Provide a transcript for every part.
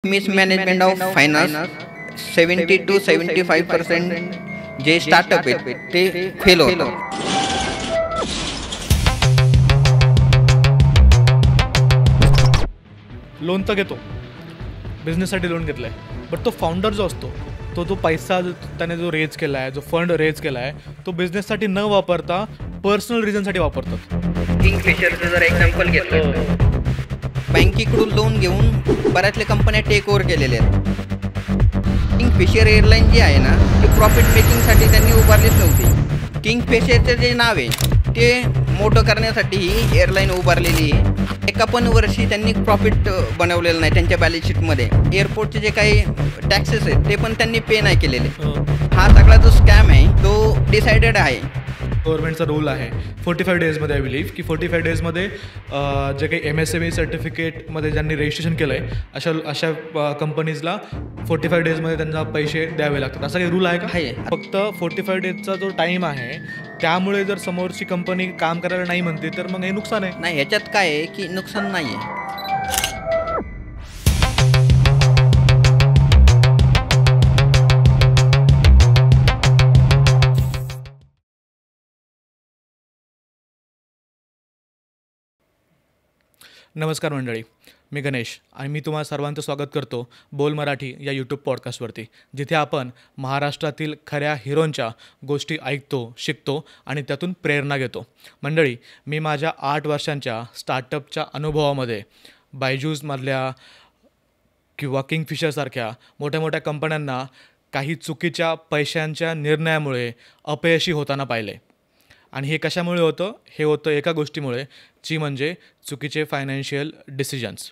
Mismanagement of finance 70-75% जे startup आहेत ते फेल होतं. लोन तर घेतो, बिझनेससाठी लोन घेतलं आहे, बट तो फाउंडर जो असतो तो पैसा त्याने जो रेज केला आहे, जो फंड रेज केला आहे, तो बिझनेससाठी न वापरता पर्सनल रिझनसाठी वापरतात. किंगफिशरचं जर एक्झाम्पल घेतलं, बँकेकडून लोन घेऊन बऱ्याचल्या कंपन्या टेक ओव्हर केलेल्या आहेत. किंगफिशर एअरलाईन जी आहे ना, ती प्रॉफिट मेकिंगसाठी त्यांनी उभारलीच नव्हती. किंगफिशरचं जे नाव आहे ते मोठं करण्यासाठी ही एअरलाईन उभारलेली आहे. एका पण वर्षी त्यांनी प्रॉफिट बनवलेलं नाही त्यांच्या बॅलन्स शीटमध्ये. एअरपोर्टचे जे काही टॅक्सेस आहेत ते पण त्यांनी पे नाही केलेले. हा सगळा जो स्कॅम आहे तो डिसाइडेड आहे. गव्हर्नमेंटचा रूल आहे 45 डेजमध्ये, आय बिलीव्ह की 45 डेजमध्ये जे काही MSME सर्टिफिकेटमध्ये ज्यांनी रजिस्ट्रेशन केलं आहे अशा कंपनीजला 45 डेजमध्ये त्यांना पैसे द्यावे लागतात. असा काही रूल आहे का? आहे. फक्त 45 डेजचा जो टाईम आहे त्यामुळे जर समोरची कंपनी काम करायला नाही म्हणते तर मग हे नुकसान आहे. नाही, ह्याच्यात काय आहे की नुकसान नाही आहे. नमस्कार मंडळी, मी गणेश आणि मी तुम्हाला सर्वांचं स्वागत करतो बोल मराठी या यूट्यूब पॉडकास्टवरती, जिथे आपण महाराष्ट्रातील खऱ्या हिरोंच्या गोष्टी ऐकतो, शिकतो आणि त्यातून प्रेरणा घेतो. मंडळी, मी माझ्या 8 वर्षांच्या स्टार्टअपच्या अनुभवामध्ये बायजूसमधल्या किंवा किंगफिशरसारख्या मोठ्या मोठ्या कंपन्यांना काही चुकीच्या पैशांच्या निर्णयामुळे अपयशी होताना पाहिले. आणि हे कशामुळे होतं? हे होतं एका गोष्टीमुळे, जी म्हणजे चुकीचे फायनान्शियल डिसिजन्स.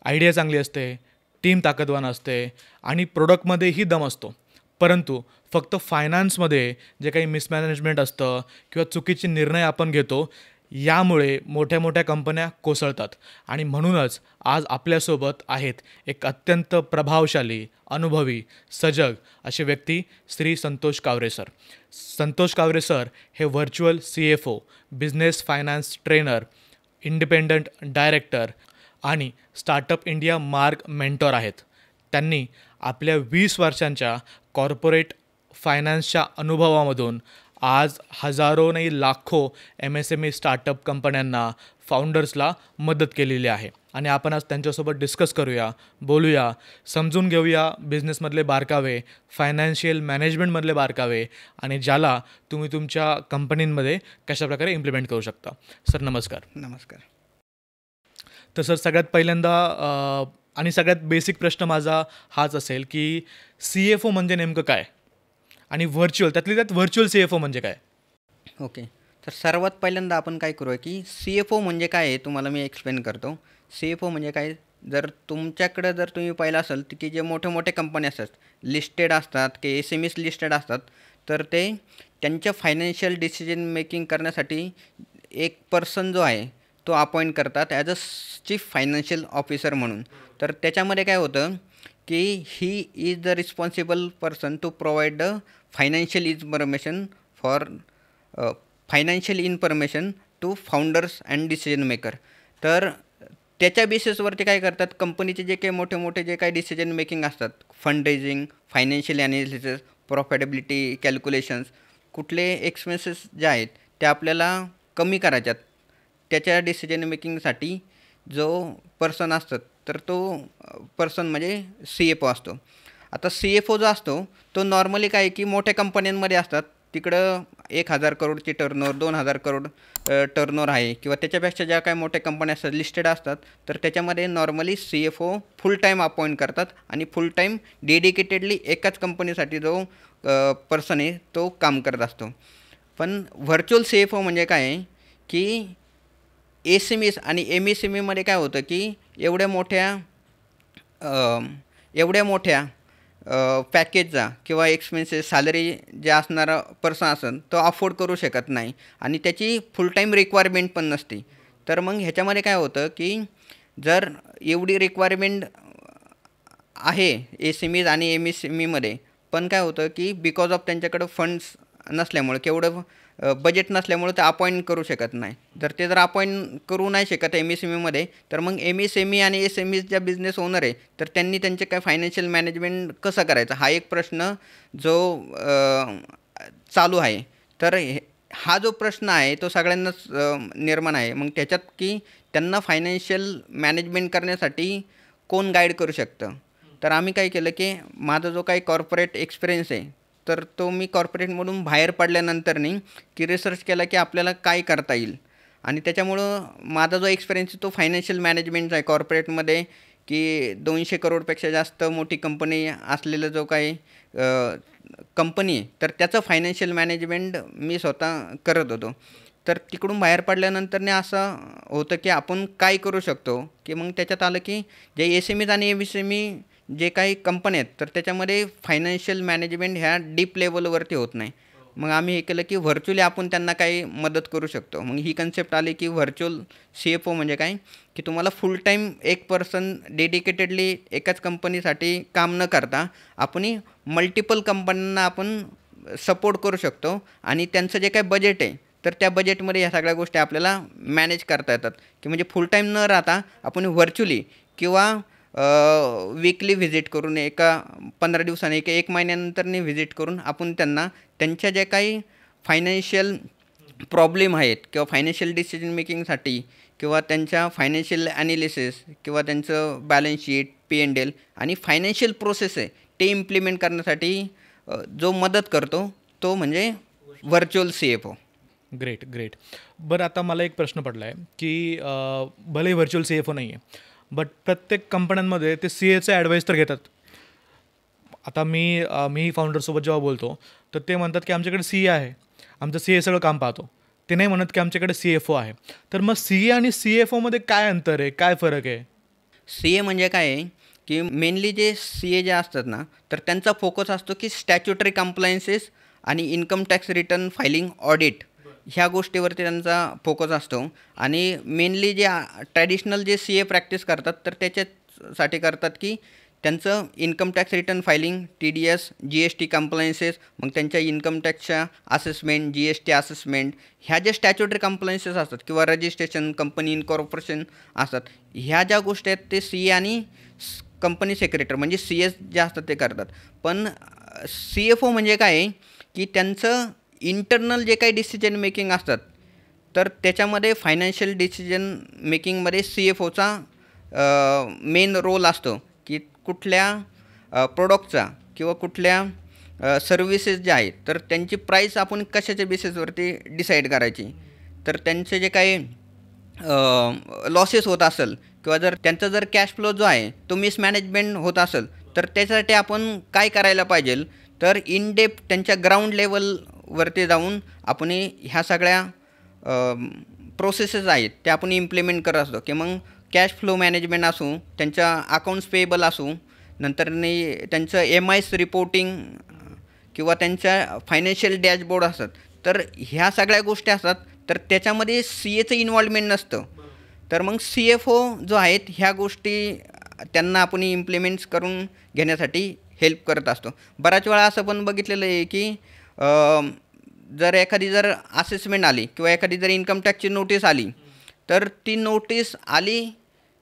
आयडिया चांगली असते, टीम ताकदवान असते आणि प्रोडक्टमध्येही दम असतो, परंतु फक्त फायनान्समध्ये जे काही मिसमॅनेजमेंट असतं किंवा चुकीचे निर्णय आपण घेतो, यामुळे मोठ्या मोठ्या कंपन्या कोसळतात. आणि म्हणूनच आज आपल्यासोबत आहेत एक अत्यंत प्रभावशाली, अनुभवी, सजग असे व्यक्ती, श्री संतोष कावरे सर. संतोष कावरे सर हे virtual CFO, business finance trainer, independent director आणि स्टार्टअप इंडिया मार्ग मेंटॉर आहेत. त्यांनी आपल्या 20 वर्षांच्या कॉर्पोरेट फायनान्सच्या अनुभवामधून आज हजारो नाही लाखो MSME स्टार्टअप कंपन्यांना, फाउंडर्सला मदत केलेली आहे. आणि आपण आज त्यांच्यासोबत डिस्कस करूया, बोलूया, समजून घेऊया बिझनेसमधले बारकावे, फायनान्शियल मॅनेजमेंटमधले बारकावे आणि ज्याला तुम्ही तुमच्या कंपनींमध्ये कशाप्रकारे इम्प्लिमेंट करू शकता. सर नमस्कार. नमस्कार. तर सर, सगळ्यात पहिल्यांदा आणि सगळ्यात बेसिक प्रश्न माझा हाच असेल की CFO म्हणजे नेमकं काय आणि त्यातली त्यात व्हर्च्युअल CFO म्हणजे काय? ओके, तर सर्वात पहिल्यांदा आपण काय करूया की CFO म्हणजे काय आहे तुम्हाला मी एक्सप्लेन करतो. CFO म्हणजे काय, जर तुमच्याकडं जर तुम्ही पाहिलं असेल तर की जे मोठे मोठे कंपनी असतात, लिस्टेड असतात की SMEs लिस्टेड असतात, तर ते त्यांच्या फायनान्शियल डिसिजन मेकिंग करण्यासाठी एक पर्सन जो आहे तो अपॉइंट करतात as a chief financial officer म्हणून. तर त्याच्यामध्ये काय होतं की he is the responsible person to provide the financial information to founders and decision maker. तर त्याच्या बेसिसवरती काय करतात, कंपनीचे जे काही मोठे मोठे जे काही डिसिजन मेकिंग असतात, fund raising, financial analysis, profitability calculations, कुठले एक्सपेन्सेस जे आहेत ते आपल्याला कमी करायच्यात, त्याच्या डिसिजन मेकिंगसाठी जो पर्सन असतात तर तो पर्सन म्हणजे CFO असतो. आता CFO जो असतो तो नॉर्मली काय की मोठ्या कंपन्यांमध्ये असतात, तिकडं 1,000 करोडची टर्नओव्हर, 2,000 करोड टर्नओव्हर आहे किंवा त्याच्यापेक्षा ज्या काही मोठ्या कंपन्या असतात, लिस्टेड असतात, तर त्याच्यामध्ये normally CFO full time appoint करतात आणि फुल टाईम डेडिकेटेडली एकाच कंपनीसाठी जो पर्सन आहे तो काम करत असतो. पण व्हर्च्युअल CFO म्हणजे काय आहे की SMEs आणि MSMEमध्ये काय होतं की एवढ्या मोठ्या पॅकेजचा किंवा एक्सपेन्सेस सॅलरी जे असणारा पर्सन असेल तो अफोर्ड करू शकत नाही आणि त्याची फुल टाईम रिक्वायरमेंट पण नसते. तर मग ह्याच्यामध्ये काय होतं की जर एवढी रिक्वायरमेंट आहे SMEs आणि MSMEमध्ये, पण काय होतं की बिकॉज ऑफ त्यांच्याकडं फंड्स नसल्यामुळे, बजेट नसल्यामुळे ते अपॉइंट करू शकत नाही. जर अपॉइंट करू नाही शकत MSMEमध्ये, तर मग MSME आणि SME ज्या बिझनेस ओनर आहे, तर त्यांनी त्यांचे काय फायनान्शियल मॅनेजमेंट कसं करायचं, हा एक प्रश्न जो चालू आहे. तर हा जो प्रश्न आहे तो सगळ्यांनाच निर्माण आहे. मग त्याच्यात की त्यांना फायनान्शियल मॅनेजमेंट करण्यासाठी कोण गाईड करू शकतं. तर आम्ही काय केलं की माझा जो काही कॉर्पोरेट एक्सपिरियन्स आहे, तर तो मी कॉर्पोरेटमधून बाहेर पडल्यानंतरनी की रिसर्च केला की आपल्याला काय करता येईल. आणि त्याच्यामुळं माझा जो एक्सपिरियन्स आहे तो फायनान्शियल मॅनेजमेंटचा आहे कॉर्पोरेटमध्ये, की 200 करोडपेक्षा जास्त मोठी कंपनी असलेलं जो काही कंपनी आहे, तर त्याचं फायनान्शियल मॅनेजमेंट मी स्वतः करत होतो. तर तिकडून बाहेर पडल्यानंतरने असं होतं की आपण काय करू शकतो, की मग त्याच्यात आलं की जे SMEज आणि MSME जे काही कंपन्या आहेत, तर त्याच्यामध्ये फायनान्शियल मॅनेजमेंट ह्या डीप लेवलवरती होत नाही. मग आम्ही हे केलं की व्हर्च्युअली आपण त्यांना काही मदत करू शकतो. मग ही कन्सेप्ट आली की व्हर्च्युअल CFO म्हणजे काय, की तुम्हाला फुल टाईम एक पर्सन डेडिकेटेडली एकाच कंपनीसाठी काम न करता आपण मल्टिपल कंपन्यांना आपण सपोर्ट करू शकतो. आणि त्यांचं जे काही बजेट आहे, तर त्या बजेटमध्ये ह्या सगळ्या गोष्टी आपल्याला मॅनेज करता येतात. की म्हणजे फुल टाईम न राहता आपण व्हर्च्युअली किंवा वीकली व्हिजिट करून, एका 15 दिवसांनी किंवा 1 महिन्यानंतरनी व्हिजिट करून आपण त्यांना त्यांच्या ज्या काही फायनान्शियल प्रॉब्लेम आहेत किंवा फायनान्शियल डिसिजन मेकिंगसाठी किंवा त्यांच्या फायनान्शियल ॲनालिसिस किंवा त्यांचं बॅलन्स शीट, P&L आणि फायनान्शियल प्रोसेस आहे ते इम्प्लिमेंट करण्यासाठी जो मदत करतो तो म्हणजे व्हर्च्युअल CFO. Great, great. बरं, आता मला एक प्रश्न पडला आहे की भले व्हर्च्युअल CFO नाही आहे, बट प्रत्येक कंपन्यांमध्ये ते CAचा ॲडवाईस तर घेतात. आता मी फाउंडरसोबत जेव्हा बोलतो, तर ते म्हणतात की आमच्याकडे CA आहे, आमचं CA सगळं काम पाहतो. ते नाही म्हणत की आमच्याकडे CFO आहे. तर मग CA आणि CFOमध्ये काय अंतर आहे, काय फरक आहे? CA म्हणजे काय आहे, की मेनली जे CA जे असतात ना, तर त्यांचा फोकस असतो की स्टॅच्युटरी कंप्लायन्सेस आणि income tax return filing audit ह्या गोष्टीवरती त्यांचा फोकस असतो. आणि मेनली जे ट्रॅडिशनल जे CA प्रॅक्टिस करतात, तर त्याच्यासाठी करतात की त्यांचं income tax return filing, TDS, GST कंप्लायन्सेस, मग त्यांच्या इन्कम टॅक्सच्या असेसमेंट, GST असेसमेंट, ह्या ज्या स्टॅच्युटरी कंप्लायन्सेस असतात किंवा रजिस्ट्रेशन, कंपनी इनकॉर्पोरेशन असतात, ह्या ज्या गोष्टी आहेत ते CA आणि कंपनी सेक्रेटरी म्हणजे CS जे असतात ते करतात. पण CFO म्हणजे काय आहे, की त्यांचं इंटरनल जे काही डिसिजन मेकिंग असतात, तर त्याच्यामध्ये फायनान्शियल डिसिजन मेकिंगमध्ये CFOचा मेन रोल असतो. की कुठल्या प्रोडक्टचा किंवा कुठल्या सर्व्हिसेस ज्या आहेत, तर त्यांची प्राईस आपण कशाच्या बेसिसवरती डिसाईड करायची. तर त्यांचे जे काही लॉसेस होत असेल किंवा त्यांचा कॅश फ्लो जो आहे तो मिसमॅनेजमेंट होत असेल, तर त्याच्यासाठी आपण काय करायला पाहिजे. तर इन डेप्थ त्यांच्या ग्राउंड लेवलवरती जाऊन आपण ह्या सगळ्या प्रोसेसेस आहेत त्या आपण इम्प्लिमेंट करत असतो. की मग कॅश फ्लो मॅनेजमेंट असू, त्यांच्या अकाउंट्स पेएबल असू, नंतर त्यांचं MIS रिपोर्टिंग किंवा त्यांच्या फायनान्शियल डॅशबोर्ड असतात, तर ह्या सगळ्या गोष्टी असतात. तर त्याच्यामध्ये CAचं इन्व्हॉल्वमेंट नसतं. तर मग CFO जो आहेत ह्या गोष्टी त्यांना आपण इम्प्लिमेंट्स करून घेण्यासाठी हेल्प करत असतो. बऱ्याच वेळा असं पण बघितलेलं आहे की जर एखादी असेसमेंट आली किंवा एखादी इन्कम टॅक्सची नोटीस आली, तर ती नोटीस आली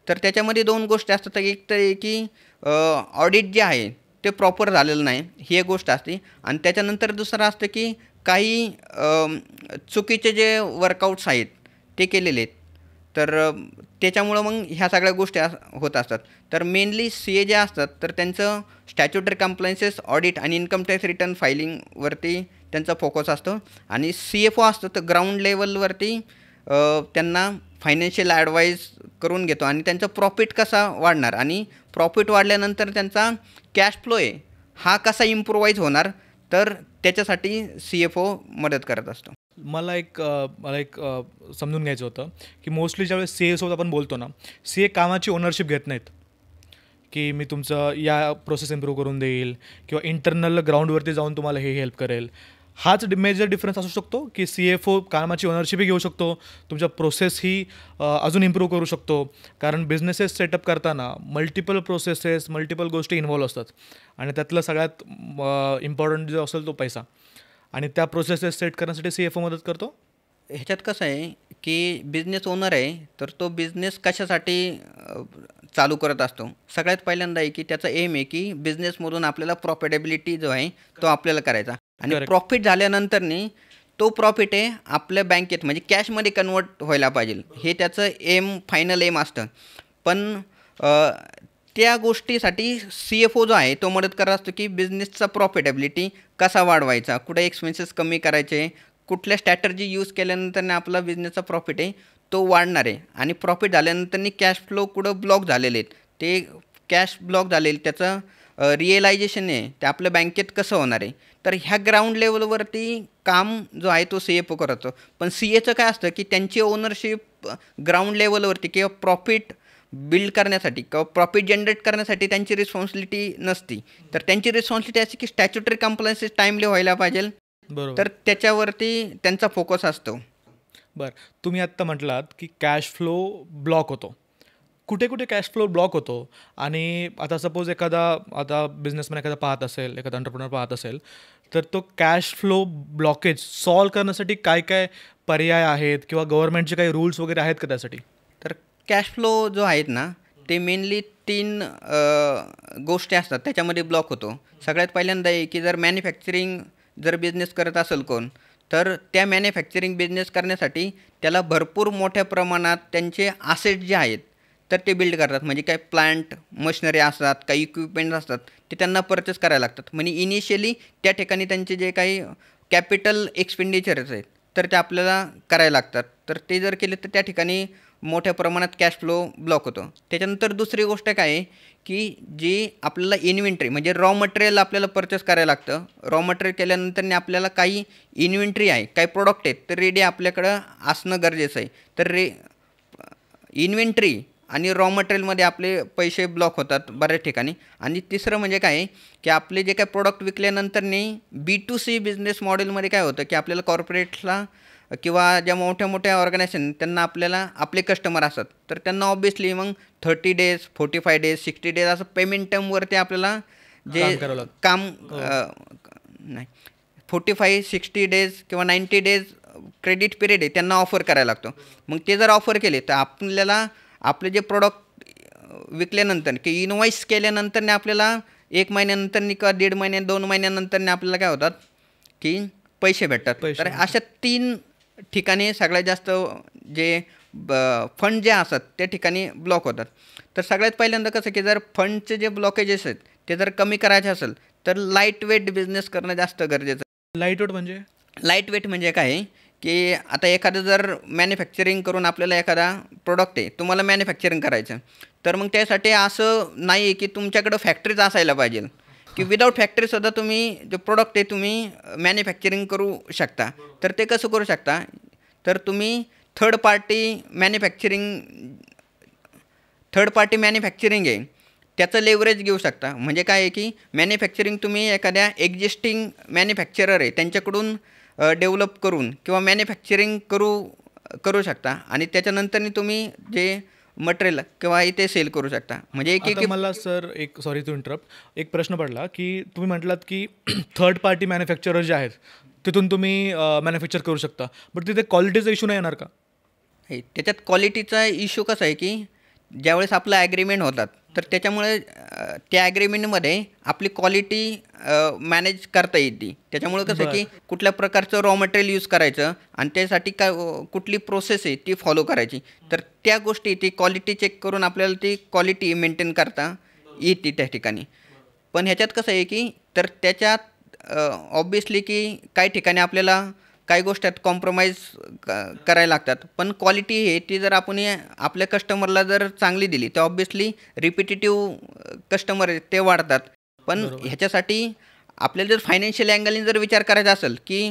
तर त्याच्यामध्ये 2 गोष्टी असतात. एक तर की ऑडिट जे आहे ते प्रॉपर झालेलं नाही, ही एक गोष्ट असते. आणि त्याच्यानंतर दुसरं असतं की काही चुकीचे जे वर्कआउट्स आहेत ते केलेले आहेत. तर त्याच्यामुळं मग ह्या सगळ्या गोष्टी होत असतात. तर मेनली CA जे असतात, तर त्यांचं स्टॅच्युटरी कंप्लायन्सेस, ऑडिट आणि इन्कम टॅक्स रिटर्न फायलिंगवरती त्यांचा फोकस असतो. आणि CFO असतो तर ग्राउंड लेवलवरती त्यांना फायनान्शियल ॲडवाईस करून घेतो आणि त्यांचा प्रॉफिट कसा वाढणार आणि प्रॉफिट वाढल्यानंतर त्यांचा कॅश फ्लो आहे हा कसा इम्प्रूव्हाइज होणार, तर त्याच्यासाठी CFO मदत करत असतो. मला एक समजून घ्यायचं होतं की मोस्टली ज्यावेळेस CA सोबत आपण बोलतो ना, CA कामाची ओनरशिप घेत नाहीत की मी तुमचं या प्रोसेस इम्प्रूव्ह करून देईल किंवा इंटरनल ग्राउंडवरती जाऊन तुम्हाला हे हेल्प करेल. हाच मेजर डिफरन्स असू शकतो की CFO कामाची ओनरशिपही घेऊ शकतो, तुमच्या प्रोसेसही अजून इम्प्रूव्ह करू शकतो. कारण बिझनेसेस सेटअप करताना मल्टिपल प्रोसेसेस, मल्टिपल गोष्टी इन्व्हॉल्व असतात आणि त्यातलं सगळ्यात इम्पॉर्टंट जो असेल तो पैसा. आणि त्या प्रोसेसेस सेट करण्यासाठी CFO मदत करतो. ह्याच्यात कसं आहे की बिझनेस ओनर आहे तर तो बिझनेस कशासाठी चालू करत असतो. सगळ्यात पहिल्यांदा आहे की त्याचा एम आहे की बिझनेसमधून आपल्याला प्रॉफिटेबिलिटी जो आहे तो आपल्याला करायचा आणि करेक्ट. प्रॉफिट झाल्यानंतरनी तो प्रॉफिट आहे आपल्या बँकेत म्हणजे कॅशमध्ये कन्वर्ट व्हायला पाहिजे. हे त्याचं फायनल एम असतं. पण अ, त्या गोष्टीसाठी CFO जो आहे तो मदत करत असतो की बिझनेसचा प्रॉफिटेबिलिटी कसा वाढवायचा, कुठे एक्सपेन्सेस कमी करायचे, कुठल्या स्ट्रॅटर्जी यूज केल्यानंतर आपला बिझनेसचा प्रॉफिट आहे तो वाढणार आहे आणि प्रॉफिट झाल्यानंतर कॅश फ्लो कुठं ब्लॉक झालेले आहेत ते कॅश ब्लॉक झालेले त्याचं रिअलायझेशन आहे ते आपल्या बँकेत कसं होणार आहे. तर ह्या ग्राउंड लेवलवरती काम जो आहे तो CFO करतो. पण CAचं काय असतं की त्यांची ओनरशिप ग्राउंड लेवलवरती किंवा प्रॉफिट बिल्ड करण्यासाठी किंवा प्रॉफिट जनरेट करण्यासाठी त्यांची रिस्पॉन्सिबिलिटी नसती. तर त्यांची रिस्पॉन्सिबिलिटी अशी की स्टॅच्युटरी कंप्लायन्सेस टाईमली व्हायला पाहिजे. बरोबर. तर त्याच्यावरती त्यांचा फोकस असतो. बरं, तुम्ही आत्ता म्हटलात की कॅश फ्लो ब्लॉक होतो. कुठे कुठे कॅश फ्लो ब्लॉक होतो? आणि आता सपोज आता बिझनेसमॅन एखादा पाहत असेल, एखादा एंटरप्रेन्योर पाहत असेल, तर तो कॅश फ्लो ब्लॉकेज सॉल्व्ह करण्यासाठी काय काय पर्याय आहेत किंवा गव्हर्नमेंटचे काही रूल्स वगैरे आहेत का त्यासाठी? तर कॅश फ्लो जो आहेत ना ते मेनली 3 गोष्टी असतात त्याच्यामध्ये ब्लॉक होतो. सगळ्यात पहिल्यांदा आहे की जर बिझनेस करत असेल कोण तर त्या मॅन्युफॅक्चरिंग बिझनेस करण्यासाठी त्याला भरपूर मोठ्या प्रमाणात त्यांचे ॲसेट जे आहेत तर ते बिल्ड करतात. म्हणजे काही प्लांट मशिनरी असतात, काही इक्विपमेंट असतात ते त्यांना परचेस करायला लागतात. म्हणजे इनिशियली त्या ठिकाणी त्यांचे जे काही कॅपिटल एक्सपेंडिचर्स आहेत तर ते आपल्याला करायला लागतात. तर ते जर केले तर त्या ठिकाणी मोठ्या प्रमाणात कॅश फ्लो ब्लॉक होतो. त्याच्यानंतर दुसरी गोष्ट काय आहे की जी आपल्याला इन्व्हेंटरी म्हणजे रॉ मटेरियल आपल्याला परचेस करायला लागतं. रॉ मटेरियल केल्यानंतर आपल्याला काही इन्व्हेंटरी आहे, काही प्रोडक्ट आहेत तर रेडी आपल्याकडं असणं गरजेचं आहे. तर इन्व्हेंटरी आणि रॉ मटेरियलमध्ये आपले पैसे ब्लॉक होतात बऱ्याच ठिकाणी. आणि तिसरं म्हणजे काय आहे की आपले जे काही प्रोडक्ट विकल्यानंतर B2C बिझनेस मॉडेलमध्ये काय होतं की आपल्याला कॉर्पोरेट्सला किंवा ज्या मोठ्या मोठ्या ऑर्गनायझेशन त्यांना आपल्याला आपले कस्टमर असतात तर त्यांना ऑब्वियसली मग 30 डेज 45 डेज 60 डेज असं पेमेंट टर्मवरती आपल्याला जे काम करावं लागतं. काम हो. नाही 45-60 डेज किंवा 90 डेज क्रेडिट पिरियड आहे त्यांना ऑफर करायला लागतो. मग ते जर ऑफर केले तर आपल्याला आपले जे प्रोडक्ट विकल्यानंतर की इनवॉइस केल्यानंतर आपल्याला 1 महिन्यानंतर किंवा 1.5 महिन्या 2 महिन्यानंतर आपल्याला काय होतात की पैसे भेटतात. पैसे तर भेटतात. अशा 3 ठिकाणी सगळ्यात जास्त जे फंड जे असतात त्या ठिकाणी ब्लॉक होतात. तर सगळ्यात पहिल्यांदा कसं की जर फंडचे जे ब्लॉकेजेस आहेत ते जर कमी करायचे असेल तर लाईट वेट बिझनेस करणं जास्त गरजेचं आहे. लाईट वेट म्हणजे? लाईट वेट म्हणजे काय आहे की आता एखादं जर मॅन्युफॅक्चरिंग करून आपल्याला एखादा प्रोडक्ट आहे तुम्हाला मॅन्युफॅक्चरिंग करायचं तर मग त्यासाठी असं नाही आहे की तुमच्याकडं फॅक्टरीज असायला पाहिजे की विदाऊट फॅक्टरीसुद्धा तुम्ही जे प्रोडक्ट आहे तुम्ही मॅन्युफॅक्चरिंग करू शकता. तर ते कसं करू शकता तर तुम्ही थर्ड पार्टी मॅन्युफॅक्चरिंग आहे त्याचं लेवरेज घेऊ शकता. म्हणजे काय आहे की मॅन्युफॅक्चरिंग तुम्ही एखाद्या एक्झिस्टिंग मॅन्युफॅक्चरर आहे त्यांच्याकडून डेव्हलप करून किंवा मॅन्युफॅक्चरिंग करू शकता आणि त्याच्यानंतर तुम्ही जे मटेरियल किंवा इथे सेल करू शकता. म्हणजे आता मला सर एक सॉरी टू इंटरप्ट, एक प्रश्न पडला की तुम्ही म्हटलात की थर्ड पार्टी मॅन्युफॅक्चरर जे आहेत तिथून तुम्ही मॅन्युफॅक्चर करू शकता, बट तिथे क्वालिटीचा इश्यू नाही येणार का? त्याच्यात क्वालिटीचा इश्यू कसा आहे की ज्यावेळेस आपलं ॲग्रीमेंट होतात तर त्याच्यामुळे त्या ॲग्रीमेंटमध्ये आपली क्वालिटी मॅनेज करता येते. त्याच्यामुळे कसं की कुठल्या प्रकारचं रॉ मटेरियल यूज करायचं आणि त्यासाठी काय कुठली प्रोसेस आहे ती फॉलो करायची. तर त्या गोष्टी ती क्वालिटी चेक करून आपल्याला ती क्वालिटी मेंटेन करता येते त्या ठिकाणी. पण ह्याच्यात कसं आहे की तर त्याच्यात ऑब्वियसली की काही ठिकाणी आपल्याला काही गोष्टी कॉम्प्रोमाइज करायला लागतात. पण क्वालिटी आहे ती जर आपण आपल्या कस्टमरला जर चांगली दिली तर ऑब्वियसली रिपिटेटिव्ह कस्टमर आहेत ते वाढतात. पण ह्याच्यासाठी आपल्याला जर फायनान्शियल अँगलने जर विचार करायचा असेल की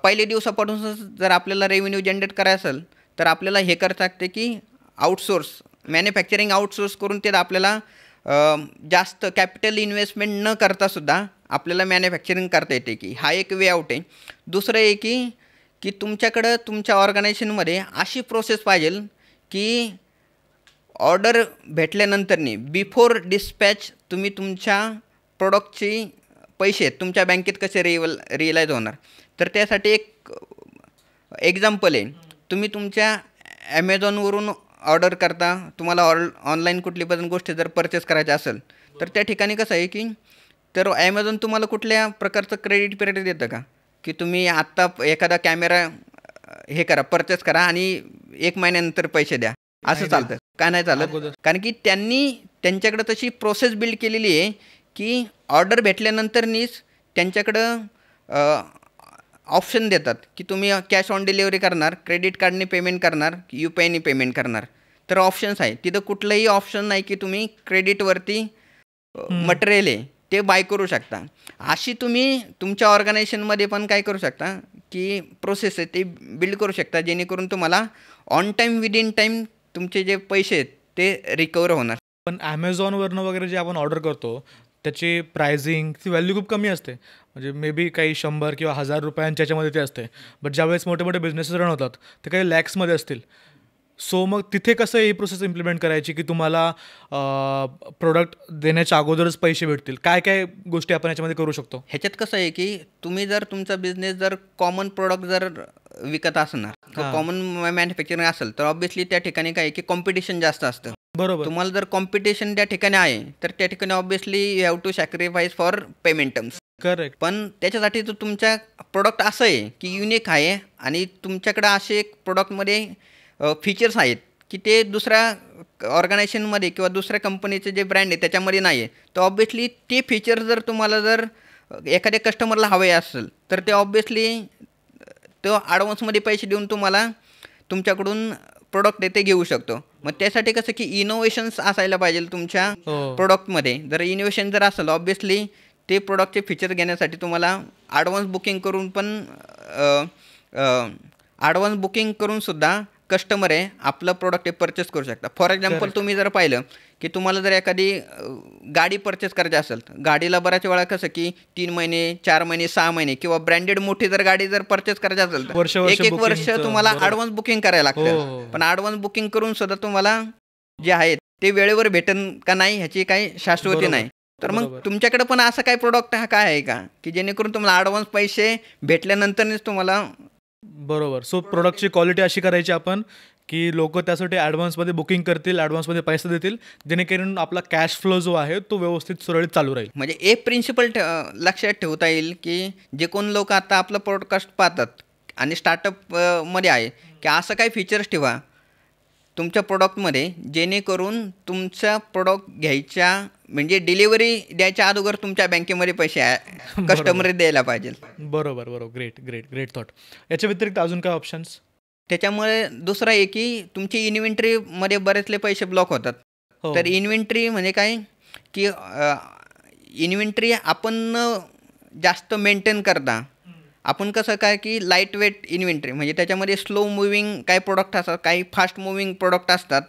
पहिले दिवसापासून जर आपल्याला रेव्हेन्यू जनरेट करायचं असेल तर आपल्याला हे करता लागते की मॅन्युफॅक्चरिंग आउटसोर्स करून ते आपल्याला जास्त कॅपिटल इन्व्हेस्टमेंट न करतासुद्धा आपल्याला मॅन्युफॅक्चरिंग करता येते की हा एक वे आउट आहे. दुसरं आहे की तुमच्याकडं तुमच्या ऑर्गनायझेशनमध्ये अशी प्रोसेस पाहिजे की ऑर्डर भेटल्यानंतरनी बिफोर डिस्पॅच तुम्ही तुमच्या प्रोडक्टची पैसे आहेत तुमच्या बँकेत कसे रिअलाईज होणार. तर त्यासाठी एक एक्झाम्पल आहे. तुम्ही तुमच्या ॲमेझॉनवरून ऑर्डर करता, तुम्हाला ऑनलाईन कुठली पण गोष्टी जर परचेस करायच्या असेल तर त्या ठिकाणी कसं आहे की तर ॲमेझॉन तुम्हाला कुठल्या प्रकारचं क्रेडिट पिरियड देतं का, की तुम्ही आत्ता एखादा कॅमेरा हे करा, परचेस करा आणि 1 महिन्यानंतर पैसे द्या, असं चालतं का? नाही चालत. कारण की त्यांच्याकडं तशी प्रोसेस बिल्ड केलेली आहे की ऑर्डर भेटल्यानंतरनीच त्यांच्याकडं ऑप्शन देतात की तुम्ही कॅश ऑन डिलिव्हरी करणार, क्रेडिट कार्डने पेमेंट करणार, UPIने पेमेंट करणार. तर ऑप्शन्स आहे तिथं. कुठलंही ऑप्शन नाही की तुम्ही क्रेडिटवरती मटेरियल आहे ते बाय करू शकता. अशी तुम्ही तुमच्या ऑर्गनायझेशनमध्ये पण काय करू शकता की प्रोसेस आहे ते बिल्ड करू शकता, जेणेकरून तुम्हाला ऑन टाईम विदिन टाईम तुमचे जे पैसे आहेत ते रिकवर होणार. पण ॲमेझॉनवरनं वगैरे जे आपण ऑर्डर करतो त्याची प्रायझिंग ती व्हॅल्यू खूप कमी असते. म्हणजे मे बी काही 100 किंवा 1000 रुपयांच्या याच्यामध्ये ते असते. बट ज्यावेळेस मोठे मोठे बिझनेसेस रन होतात ते काही लॅक्समध्ये असतील. सो मग तिथे कसं ही प्रोसेस इम्प्लिमेंट करायची की तुम्हाला प्रोडक्ट देण्याच्या अगोदरच पैसे भेटतील? काय काय गोष्टी आपण याच्यामध्ये करू शकतो? ह्याच्यात कसं आहे की तुम्ही जर तुमचा बिझनेस जर कॉमन प्रोडक्ट जर विकत असणार, कॉमन मॅन्युफॅक्चरिंग असेल तर ऑब्व्हियसली त्या ठिकाणी काय आहे की कॉम्पिटिशन जास्त असतं. बरोबर. तुम्हाला जर कॉम्पिटिशन त्या ठिकाणी आहे तर त्या ठिकाणी obviously you have to sacrifice for payment terms. Correct. पण त्याच्यासाठी तो तुमच्या प्रोडक्ट असं आहे की युनिक आहे आणि तुमच्याकडं असे एक प्रोडक्टमध्ये फीचर्स आहेत की ते दुसऱ्या ऑर्गनायझेशनमध्ये किंवा दुसऱ्या कंपनीचे जे ब्रँड आहे त्याच्यामध्ये नाही आहे. तर ऑब्व्हियसली ते फीचर्स जर तुम्हाला जर एखाद्या कस्टमरला हवे असेल तर ते ऑब्व्हियसली तो ॲडव्हान्समध्ये पैसे देऊन तुम्हाला तुमच्याकडून प्रोडक्ट आहे ते घेऊ शकतो. मग त्यासाठी कसं की इनोव्हेशन्स असायला पाहिजे तुमच्या प्रोडक्टमध्ये. जर इनोव्हेशन जर असेल ऑब्व्हियसली ते प्रोडक्टचे फीचर घेण्यासाठी तुम्हाला ॲडव्हान्स बुकिंग करून सुद्धा कस्टमर आहे आपलं प्रोडक्ट हे परचेस करू शकता. फॉर एक्झाम्पल तुम्ही जर पाहिलं की तुम्हाला जर एखादी गाडी परचेस करायची असेल, गाडीला बऱ्याच वेळा कसं की 3 महिने 4 महिने 6 महिने किंवा ब्रँडेड मोठी जर गाडी जर परचेस करायची असेल तर एक वर्ष तुम्हाला ॲडव्हान्स बुकिंग करायला लागतं. पण ॲडव्हान्स बुकिंग करून सुद्धा तुम्हाला जे आहे ते वेळेवर भेटेल का नाही ह्याची काही शाश्वती नाही. तर मग तुमच्याकडे पण असं काही प्रोडक्ट हा काय आहे का की जेणेकरून तुम्हाला ॲडव्हान्स पैसे भेटल्यानंतरच तुम्हाला. बरोबर. सो प्रोडक्टची क्वालिटी अशी करायची आपण की लोक त्यासाठी ॲडव्हान्समध्ये बुकिंग करतील, ॲडव्हान्समध्ये पैसे देतील, जेणेकरून आपला कॅश फ्लो जो आहे तो व्यवस्थित सुरळीत चालू राहील. म्हणजे एक प्रिन्सिपल लक्षात ठेवता येईल की जे कोण लोक आता आपलं पॉडकास्ट पाहतात आणि स्टार्टअपमध्ये आहे की असं काही फीचर्स ठेवा तुमच्या प्रोडक्टमध्ये जेणेकरून तुमचा प्रोडक्ट घ्यायच्या म्हणजे डिलिव्हरी द्यायच्या अगोदर तुमच्या बँकेमध्ये पैसे कस्टमर द्यायला पाहिजे. बरोबर. Great thought. याच्या व्यतिरिक्त अजून काय ऑप्शन्स? त्याच्यामुळे दुसरं आहे की तुमची इन्व्हेंटरीमध्ये बरेचले पैसे ब्लॉक होतात. तर इन्व्हेंटरी म्हणजे काय की इन्व्हेंटरी आपण जास्त मेंटेन करता. आपण कसं काय की लाईट वेट इन्व्हेंटरी म्हणजे त्याच्यामध्ये स्लो मुव्हिंग काही प्रोडक्ट असतात, काही फास्ट मुव्हिंग प्रोडक्ट असतात.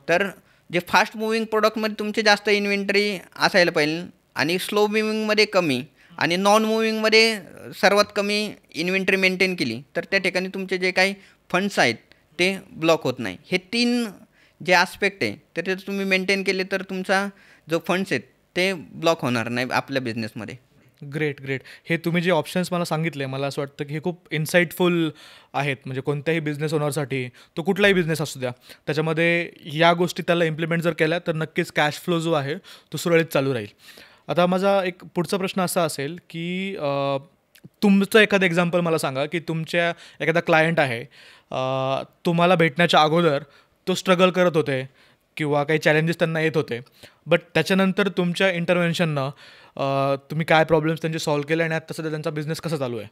तर जे फास्ट मुव्हिंग प्रोडक्टमध्ये तुमचे जास्त इन्व्हेंटरी असायला पाहिजे आणि स्लो मुव्हिंगमध्ये कमी आणि नॉन मुव्हिंगमध्ये सर्वात कमी इन्व्हेंटरी मेंटेन केली तर त्या ठिकाणी तुमचे जे काही फंड्स आहेत ते ब्लॉक होत नाही. हे 3 जे आस्पेक्ट आहे तर ते तुम्ही मेंटेन केले तर तुमचा जो फंड्स आहेत ते ब्लॉक होणार नाही आपल्या बिझनेसमध्ये. ग्रेट. हे तुम्ही जे ऑप्शन्स मला सांगितले मला असं वाटतं की हे खूप इन्साईटफुल आहेत. म्हणजे कोणत्याही बिझनेस ओनरसाठी, तो कुठलाही बिझनेस असू द्या, त्याच्यामध्ये या गोष्टी त्याला इम्प्लिमेंट जर केल्या तर नक्कीच कॅश फ्लो जो आहे तो सुरळीत चालू राहील. आता माझा एक पुढचा प्रश्न असा असेल की तुमचं एखादं एक्झाम्पल मला सांगा की तुमच्या एखादा क्लायंट आहे, तुम्हाला भेटण्याच्या अगोदर तो स्ट्रगल करत होते किंवा काही चॅलेंजेस त्यांना येत होते, बट त्याच्यानंतर तुमच्या इंटरव्हेन्शननं तुम्ही काय प्रॉब्लेम्स त्यांचे सॉल्व्ह केले आणि आता सध्या त्यांचा बिझनेस कसा चालू आहे?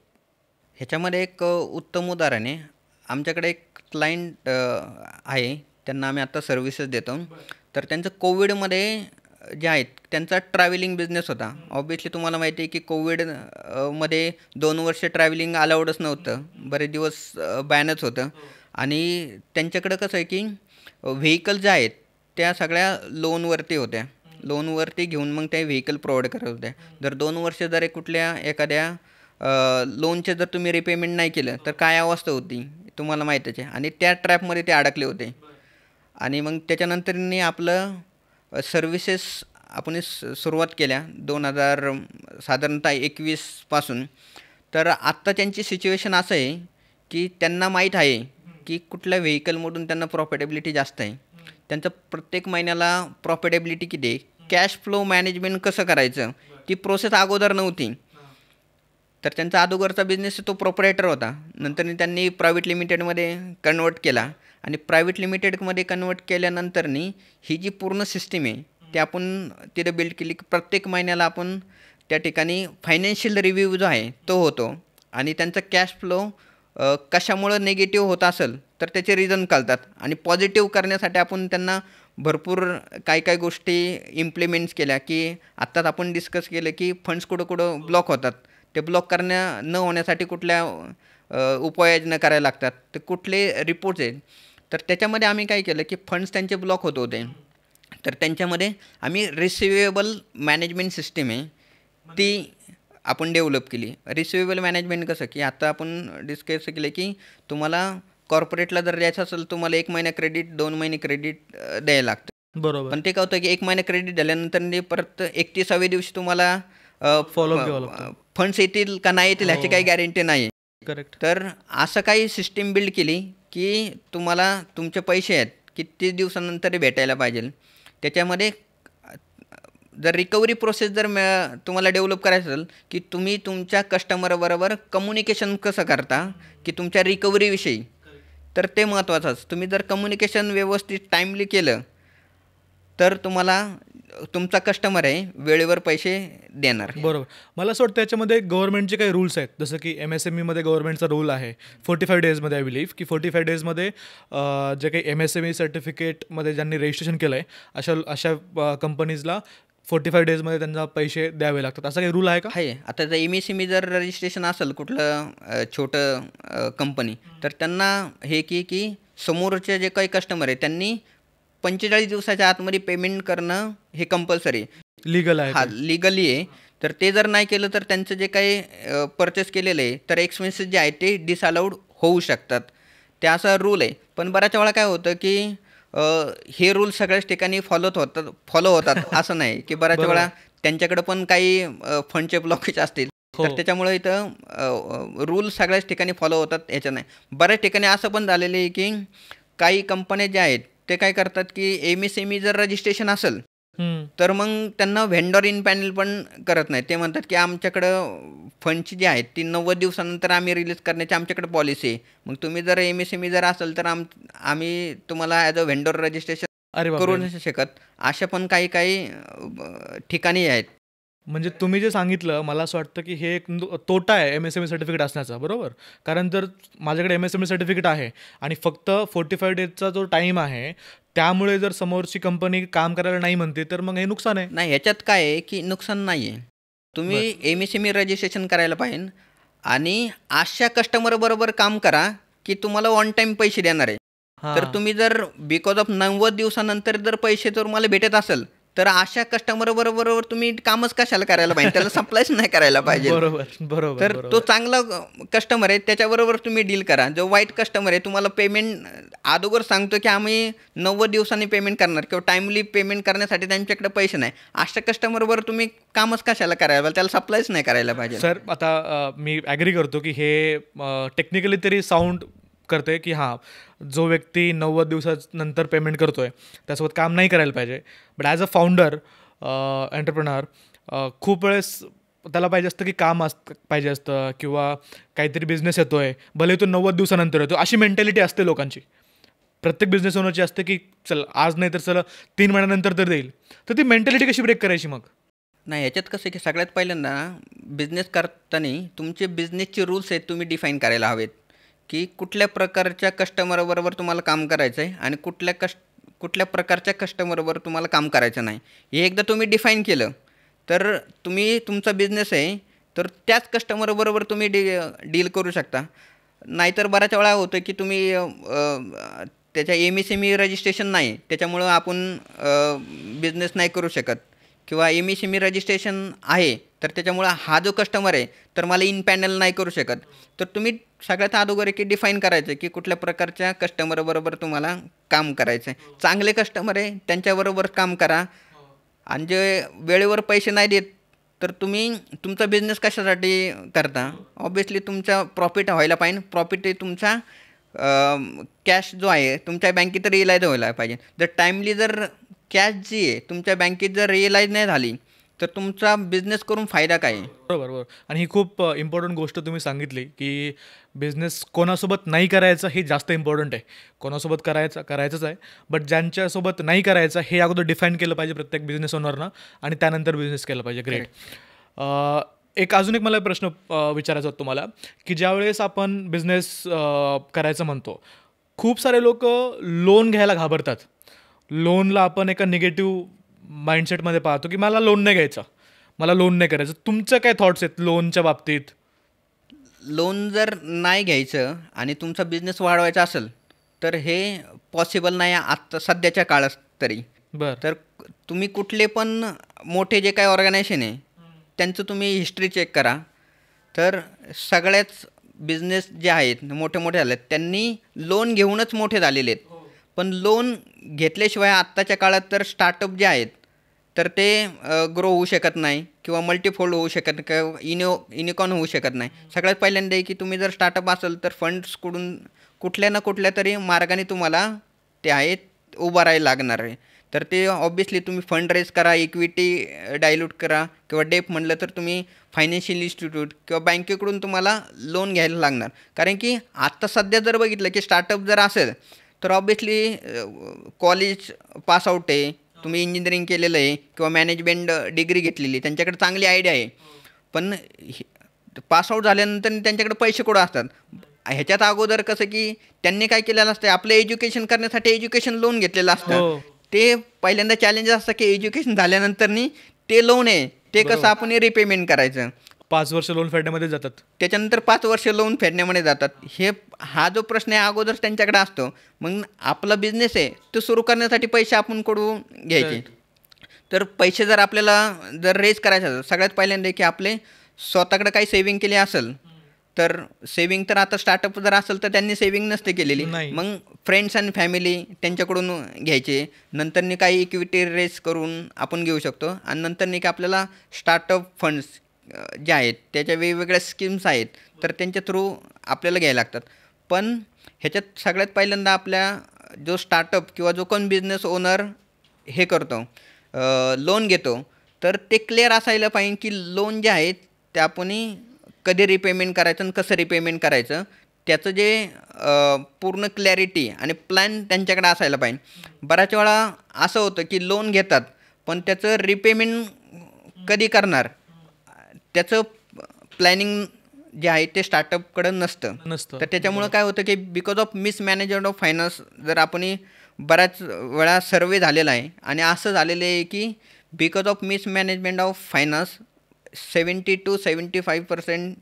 ह्याच्यामध्ये एक उत्तम उदाहरण आहे. आमच्याकडे एक क्लायंट आहे, त्यांना आम्ही आत्ता सर्व्हिसेस देतो. तर त्यांचं कोविडमध्ये जे आहेत त्यांचा ट्रॅव्हलिंग बिझनेस होता. ऑब्व्हियसली तुम्हाला माहिती आहे की कोविडमध्ये 2 वर्ष ट्रॅव्हलिंग अलाउडच नव्हतं, बरेच दिवस बॅनच होतं. आणि त्यांच्याकडं कसं आहे की व्हेकल ज्या आहेत त्या सगळ्या लोनवरती होत्या. लोनवरती घेऊन मग त्या व्हेकल प्रोव्हाइड करत होत्या. जर 2 वर्ष जर कुठल्या एखाद्या लोनचे जर तुम्ही रिपेमेंट नाही केलं तर काय अवस्था होती तुम्हाला माहीतच आहे. आणि त्या ट्रॅपमध्ये ते अडकले होते. आणि मग त्याच्यानंतरनी आपलं सर्व्हिसेस आपण सुरुवात केल्या 2000 साधारणतः 21पासून. तर आत्ता त्यांची सिच्युएशन असं आहे की त्यांना माहीत आहे की कुठल्या व्हेकलमधून त्यांना प्रॉफिटेबिलिटी जास्त आहे. त्यांचं प्रत्येक महिन्याला प्रॉफिटेबिलिटी किती आहे, कॅश फ्लो मॅनेजमेंट कसं करायचं, ती प्रोसेस अगोदर नव्हती. तर त्यांचा अगोदरचा बिझनेस तो प्रोपरायटर होता. नंतर त्यांनी प्रायव्हेट लिमिटेडमध्ये कन्वर्ट केला आणि प्रायव्हेट लिमिटेडमध्ये कन्वर्ट केल्यानंतरनी ही जी पूर्ण सिस्टीम आहे ती आपण तिथे बिल्ड केली की प्रत्येक महिन्याला आपण त्या ठिकाणी फायनान्शियल रिव्ह्यू जो आहे तो होतो आणि त्यांचा कॅश फ्लो कशामुळं निगेटिव्ह होत असेल तर त्याचे रिझन कळतात आणि पॉझिटिव्ह करण्यासाठी आपण त्यांना भरपूर काही गोष्टी इम्प्लिमेंट्स केल्या की आत्ताच आपण डिस्कस केलं की फंड्स कुठं कुठं ब्लॉक होतात. ते ब्लॉक न होण्यासाठी कुठल्या उपाययोजना करायला लागतात, ते कुठले रिपोर्ट्स आहेत. तर त्याच्यामध्ये आम्ही काय केलं की फंड्स त्यांचे ब्लॉक होत होते, तर त्यांच्यामध्ये आम्ही रिसिवेबल मॅनेजमेंट सिस्टीम आहे ती आपण डेव्हलप केली. रिसिवेबल मॅनेजमेंट कसं की आता आपण डिस्कस केलं की तुम्हाला कॉर्पोरेटला जर द्यायचं असेल तुम्हाला 1 महिना क्रेडिट 2 महिने क्रेडिट द्यायला लागतं. बरोबर. पण ते काय होतं की 1 महिना क्रेडिट झाल्यानंतर परत 31व्या दिवशी तुम्हाला फॉलोअप घ्यावं लागतं. फंड्स येतील का नाही येतील ह्याची काही गॅरंटी नाही. करेक्ट. तर असं काही सिस्टीम बिल्ड केली की तुम्हाला तुमचे पैसे आहेत की 30 दिवसानंतर भेटायला पाहिजे. त्याच्यामध्ये जर रिकव्हरी प्रोसेस जर तुम्हाला डेव्हलप करायचं असेल की तुम्ही तुमच्या कस्टमरबरोबर कम्युनिकेशन कसं करता की तुमच्या रिकव्हरीविषयी, तर ते महत्त्वाचंच. तुम्ही जर कम्युनिकेशन व्यवस्थित टाईमली केलं तर तुम्हाला तुमचा कस्टमर आहे वेळेवर पैसे देणार. बरोबर. मला असं वाटतं त्याच्यामध्ये गव्हर्नमेंटचे काही रूल्स आहेत, जसं की MSMEमध्ये गव्हर्नमेंटचा रूल आहे 45 डेजमध्ये. आय बिलीव्ह की 45 डेजमध्ये जे काही MSME सर्टिफिकेटमध्ये ज्यांनी रजिस्ट्रेशन केलं आहे अशा कंपनीजला 45 डेजमध्ये त्यांना पैसे द्यावे लागतात. असा काही रूल आहे का? आहे. आता जर MSME जर रजिस्ट्रेशन असेल कुठलं छोटं कंपनी, तर त्यांना हे की समोरचे जे काही कस्टमर आहे त्यांनी 45 दिवसाच्या आतमध्ये पेमेंट करणं हे कंपल्सरी लीगल आहे. हा लीगली आहे. तर ते जर नाही केलं तर त्यांचं जे काही परचेस केलेलं आहे तर एक्सपेन्सेस जे आहेत ते डिसअलाउड होऊ शकतात. ते असा रूल आहे. पण बऱ्याच वेळा काय होतं की हे रूल सगळ्याच ठिकाणी फॉलो होतात असं नाही की बऱ्याच वेळा त्यांच्याकडे पण काही फंडचे ब्लॉकेज असतील. तर त्याच्यामुळे इथं रूल सगळ्याच ठिकाणी फॉलो होतात ह्याच्या नाही. बऱ्याच ठिकाणी असं पण झालेलं आहे की काही कंपन्या ज्या आहेत ते काय करतात की MSME जर रजिस्ट्रेशन असेल तर मग त्यांना व्हेंडर इन पॅनल पण करत नाही. ते म्हणतात की आमच्याकडं फंडची जी आहेत ती 90 दिवसानंतर आम्ही रिलीज करण्याची आमच्याकडे पॉलिसी आहे. मग तुम्ही जर MSME जर असेल तर आम्ही तुम्हाला ॲज अ व्हेंडर रजिस्ट्रेशन करू नाही शकत. अशा पण काही ठिकाणी आहेत. म्हणजे तुम्ही जे सांगितलं मला असं वाटतं की हे एक तोटा आहे MSME सर्टिफिकेट असण्याचा, बरोबर. कारण जर माझ्याकडे MSME सर्टिफिकेट आहे आणि फक्त 45 डेजचा जो टाईम आहे त्यामुळे जर समोरची कंपनी काम करायला नाही म्हणते तर मग हे नुकसान आहे. नाही, ह्याच्यात काय आहे की नुकसान नाही आहे. तुम्ही MSME रजिस्ट्रेशन करायला पाहिजे आणि अशा कस्टमरबरोबर काम करा की तुम्हाला ऑन टाईम पैसे देणार आहे. तर तुम्ही जर बिकॉज ऑफ 90 दिवसानंतर जर पैसे जर मला भेटत असेल तर अशा कस्टमरबरोबर तुम्ही कामच कशाला करायला पाहिजे, त्याला सप्लायच नाही करायला पाहिजे. बरोबर. तर तो चांगला कस्टमर आहे त्याच्याबरोबर तुम्ही डील करा. जो वाईट कस्टमर आहे तुम्हाला पेमेंट अगोदर सांगतो की आम्ही 90 दिवसांनी पेमेंट करणार किंवा टाईमली पेमेंट करण्यासाठी त्यांच्याकडे पैसे नाही, अशा कस्टमरबरोबर तुम्ही कामच कशाला करायला पाहिजे, त्याला सप्लायच नाही करायला पाहिजे. सर आता मी ॲग्री करतो की हे टेक्निकली तरी साऊंड करते की हां, जो व्यक्ती 90 दिवसानंतर पेमेंट करतोय त्यासोबत काम नाही करायला पाहिजे. But as a founder entrepreneur खूप वेळेस त्याला पाहिजे असतं की काम पाहिजे असतं किंवा काहीतरी बिझनेस येतोय भले तो 90 दिवसानंतर येतो, अशी मेंटॅलिटी असते लोकांची. प्रत्येक बिझनेस ओनरची असते की चल आज नाही तर चला 3 महिन्यानंतर तर देईल. तर ती मेंटॅलिटी कशी ब्रेक करायची मग? नाही, ह्याच्यात कसं आहे की सगळ्यात पहिल्यांदा बिझनेस करताना तुमचे बिझनेसचे रूल्स आहेत तुम्ही डिफाईन करायला हवेत की कुठल्या प्रकारच्या कस्टमरबरोबर तुम्हाला काम करायचं आहे आणि कुठल्या प्रकारच्या कस्टमरबरोबर तुम्हाला काम करायचं नाही. हे एकदा तुम्ही डिफाईन केलं तर तुम्ही तुमचा बिझनेस आहे तर त्याच कस्टमरबरोबर तुम्ही डील करू शकता. नाहीतर बऱ्याच वेळा होतं की तुम्ही त्याच्या MSME रजिस्ट्रेशन नाही त्याच्यामुळं आपण बिझनेस नाही करू शकत किंवा MSME रजिस्ट्रेशन आहे तर त्याच्यामुळं हा जो कस्टमर आहे तर मला इन पॅनल नाही करू शकत. तर तुम्ही सगळ्यात अगोदर की डिफाईन करायचं की कुठल्या प्रकारच्या कस्टमरबरोबर तुम्हाला काम करायचं आहे. चांगले कस्टमर आहे त्यांच्याबरोबर काम करा. आणि जे वेळेवर पैसे नाही देत, तर तुम्ही तुमचा बिझनेस कशासाठी करता? ऑब्व्हियसली तुमचा प्रॉफिट व्हायला पाहिजे. प्रॉफिट हे तुमचा कॅश जो आहे तुमच्या बँकेत रिअलाईज व्हायला पाहिजे. जर टाईमली जर कॅश जी आहे तुमच्या बँकेत जर रिअलाईज नाही झाली, तर तुमचा बिझनेस करून फायदा काय आहे? बरोबर, बरोबर. आणि ही खूप इम्पॉर्टंट गोष्ट तुम्ही सांगितली, की बिझनेस कोणासोबत नाही करायचा हे जास्त इम्पॉर्टंट आहे. कोणासोबत करायचंच आहे, बट ज्यांच्यासोबत नाही करायचं हे अगोदर डिफाईन केलं पाहिजे प्रत्येक बिझनेस ओनरनं आणि त्यानंतर बिझनेस केला पाहिजे. ग्रेट. अजून एक मला प्रश्न विचारायचा होता तुम्हाला, की ज्यावेळेस आपण बिझनेस करायचं म्हणतो, खूप सारे लोक लोन घ्यायला घाबरतात. लोनला आपण एका निगेटिव्ह माइंडसेटमध्ये पाहतो, की मला लोन नाही घ्यायचं, मला लोन नाही करायचं. तुमचं काय थॉट्स आहेत लोनच्या बाबतीत? लोन जर नाही घ्यायचं आणि तुमचा बिझनेस वाढवायचा असेल, तर हे पॉसिबल नाही आहे आत्ता सध्याच्या काळात तरी. बरं. तर तुम्ही कुठले पण मोठे जे काही ऑर्गनायझेशन आहे त्यांचं तुम्ही हिस्ट्री चेक करा. तर सगळ्याच बिझनेस जे आहेत मोठे मोठे झाले आहेत त्यांनी लोन घेऊनच मोठे झालेले आहेत. पण लोन घेतल्याशिवाय आत्ताच्या काळात तर स्टार्टअप जे आहेत तर ते ग्रो होऊ शकत नाही किंवा मल्टीफोल्ड होऊ शकत नाही किंवा युनिकॉर्न होऊ शकत नाही. सगळ्यात पहिल्यांदा आहे की तुम्ही जर स्टार्टअप असेल तर फंड्सकडून कुठल्या ना कुठल्या तरी मार्गाने तुम्हाला ते आहेत उभं राहायला लागणार आहे. तर ते ऑब्व्हियसली तुम्ही फंड रेज करा, इक्विटी डायल्यूट करा किंवा डेप म्हणलं तर तुम्ही फायनान्शियल इन्स्टिट्यूट किंवा बँकेकडून तुम्हाला लोन घ्यायला लागणार. कारण की आत्ता सध्या जर बघितलं की स्टार्टअप जर असेल तर ऑब्व्हियसली कॉलेज पास आउट आहे, तुम्ही इंजिनिअरिंग केलेलं आहे किंवा मॅनेजमेंट डिग्री घेतलेली, त्यांच्याकडे चांगली आयडिया आहे. पण पासआउट झाल्यानंतर त्यांच्याकडे पैसे कुठं असतात? ह्याच्यात अगोदर कसं की त्यांनी काय केलेलं असतं, आपलं एज्युकेशन करण्यासाठी एज्युकेशन लोन घेतलेलं असतं. हो. ते पहिल्यांदा चॅलेंजेस असतं की एज्युकेशन झाल्यानंतरनी ते लोन आहे ते कसं आपण रिपेमेंट करायचं. 5 वर्ष लोन फेडण्यामध्ये जातात. त्याच्यानंतर 5 वर्ष लोन फेडण्यामध्ये जातात. हा जो प्रश्न आहे अगोदर त्यांच्याकडे असतो. मग आपला बिझनेस आहे तो सुरू करण्यासाठी पैसे आपण कुठून घ्यायचे? तर पैसे जर आपल्याला जर रेज करायचे असेल, सगळ्यात पहिल्यांदा की आपले स्वतःकडे काही सेव्हिंग केली असेल, तर सेव्हिंग तर आता स्टार्टअप जर असेल तर त्यांनी सेव्हिंग नसते केलेली. नाही. मग फ्रेंड्स आणि फॅमिली त्यांच्याकडून घ्यायचे. नंतरनी काही इक्विटी रेज करून आपण घेऊ शकतो आणि नंतरनी की आपल्याला स्टार्टअप फंड्स जे आहेत त्याच्या वेगवेगळ्या स्कीम्स आहेत तर त्यांच्या थ्रू आपल्याला घ्यायला लागतात. पण ह्याच्यात सगळ्यात पहिल्यांदा आपल्या जो स्टार्टअप किंवा जो कोण बिझनेस ओनर हे करतो लोन घेतो, तर ते क्लिअर असायला पाहिजे की लोन जे आहेत ते आपण कधी रिपेमेंट करायचं आणि कसं रिपेमेंट करायचं, त्याचं जे पूर्ण क्लॅरिटी आणि प्लॅन त्यांच्याकडे असायला पाहिजे. बऱ्याच वेळा असं होतं की लोन घेतात पण त्याचं रिपेमेंट कधी करणार त्याचं प्लॅनिंग जे आहे ते स्टार्टअपकडं नसतं. तर त्याच्यामुळं काय होतं की because of mismanagement of finance जर आपण बऱ्याच वेळा सर्वे झालेला आहे आणि असं झालेलं आहे की because of mismanagement of finance 70 to 75%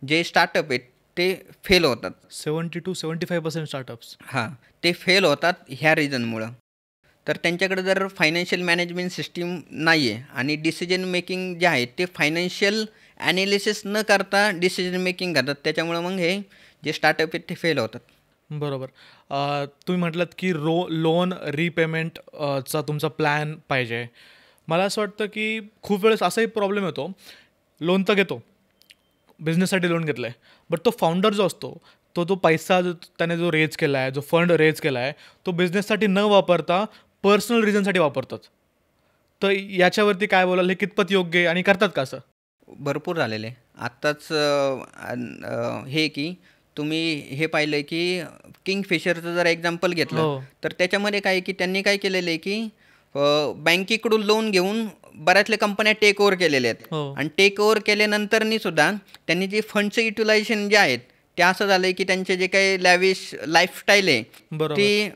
जे स्टार्टअप आहेत ते फेल होतात. 70 to 75% स्टार्टअप्स. हां, ते फेल होतात ह्या रिझनमुळं. तर त्यांच्याकडे जर फायनान्शियल मॅनेजमेंट सिस्टीम नाही आहे आणि डिसिजन मेकिंग जे आहे ते फायनान्शियल ॲनालिसिस न करता डिसिजन मेकिंग करतात, त्याच्यामुळं मग हे जे स्टार्टअप आहेत ते फेल होतात. बरोबर. तुम्ही म्हटलात की लोन रिपेमेंट चा तुमचा प्लॅन पाहिजे. मला असं वाटतं की खूप वेळेस असाही प्रॉब्लेम येतो, लोन तर घेतो, बिझनेससाठी लोन घेतलं आहे, बट तो फाउंडर जो असतो तो पैसा त्याने जो रेज केला आहे, जो फंड रेज केला आहे, तो बिझनेससाठी न वापरता पर्सनल रिझनसाठी वापरतात. तर याच्यावरती काय बोलाल? हे कितपत योग्य आहे आणि करतात का असं? भरपूर झालेले. आत्ताच हे की तुम्ही हे पाहिलं की किंगफिशरचं जर एक्झाम्पल घेतलं हो. तर त्याच्यामध्ये काय की त्यांनी काय केलेलं आहे की बँकेकडून लोन घेऊन बऱ्याचल्या कंपन्या टेक ओव्हर केलेल्या आहेत. हो. आणि टेक ओव्हर केल्यानंतरनी सुद्धा त्यांनी जे फंडचं युटिलायझेशन जे आहेत ते असं झालं आहे की त्यांचे जे काही लॅविश लाईफस्टाईल आहे बरोबर. ती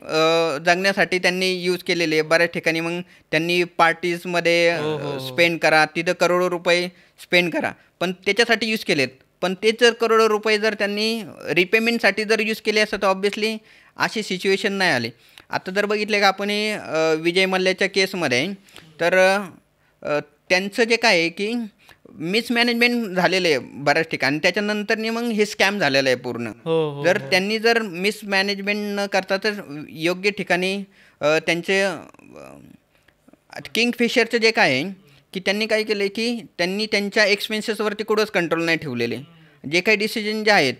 जगण्यासाठी त्यांनी यूज केलेली आहे. बऱ्याच ठिकाणी मग त्यांनी पार्टीजमध्ये हो, हो, हो. स्पेंड करा, तिथं करोडो रुपये स्पेंड करा, पण त्याच्यासाठी यूज केलेत. पण तेच जर करोडो रुपये जर त्यांनी रिपेमेंटसाठी जर यूज केले असतं तर ऑब्व्हियसली अशी सिच्युएशन नाही आली. आता जर बघितलं का आपण विजय मल्ल्याच्या केसमध्ये तर त्यांचं जे काय आहे की मिसमॅनेजमेंट झालेलं आहे बऱ्याच ठिकाणी, त्याच्यानंतरनी मग हे स्कॅम झालेलं आहे पूर्ण. हो, हो, जर हो. त्यांनी जर मिसमॅनेजमेंट न करता तर योग्य ठिकाणी त्यांचे किंगफिशरचं जे काय आहे की त्यांनी काय केलं की त्यांनी त्यांच्या एक्सपेन्सेसवरती कुठंच कंट्रोल नाही ठेवलेले. जे काही डिसिजन जे आहेत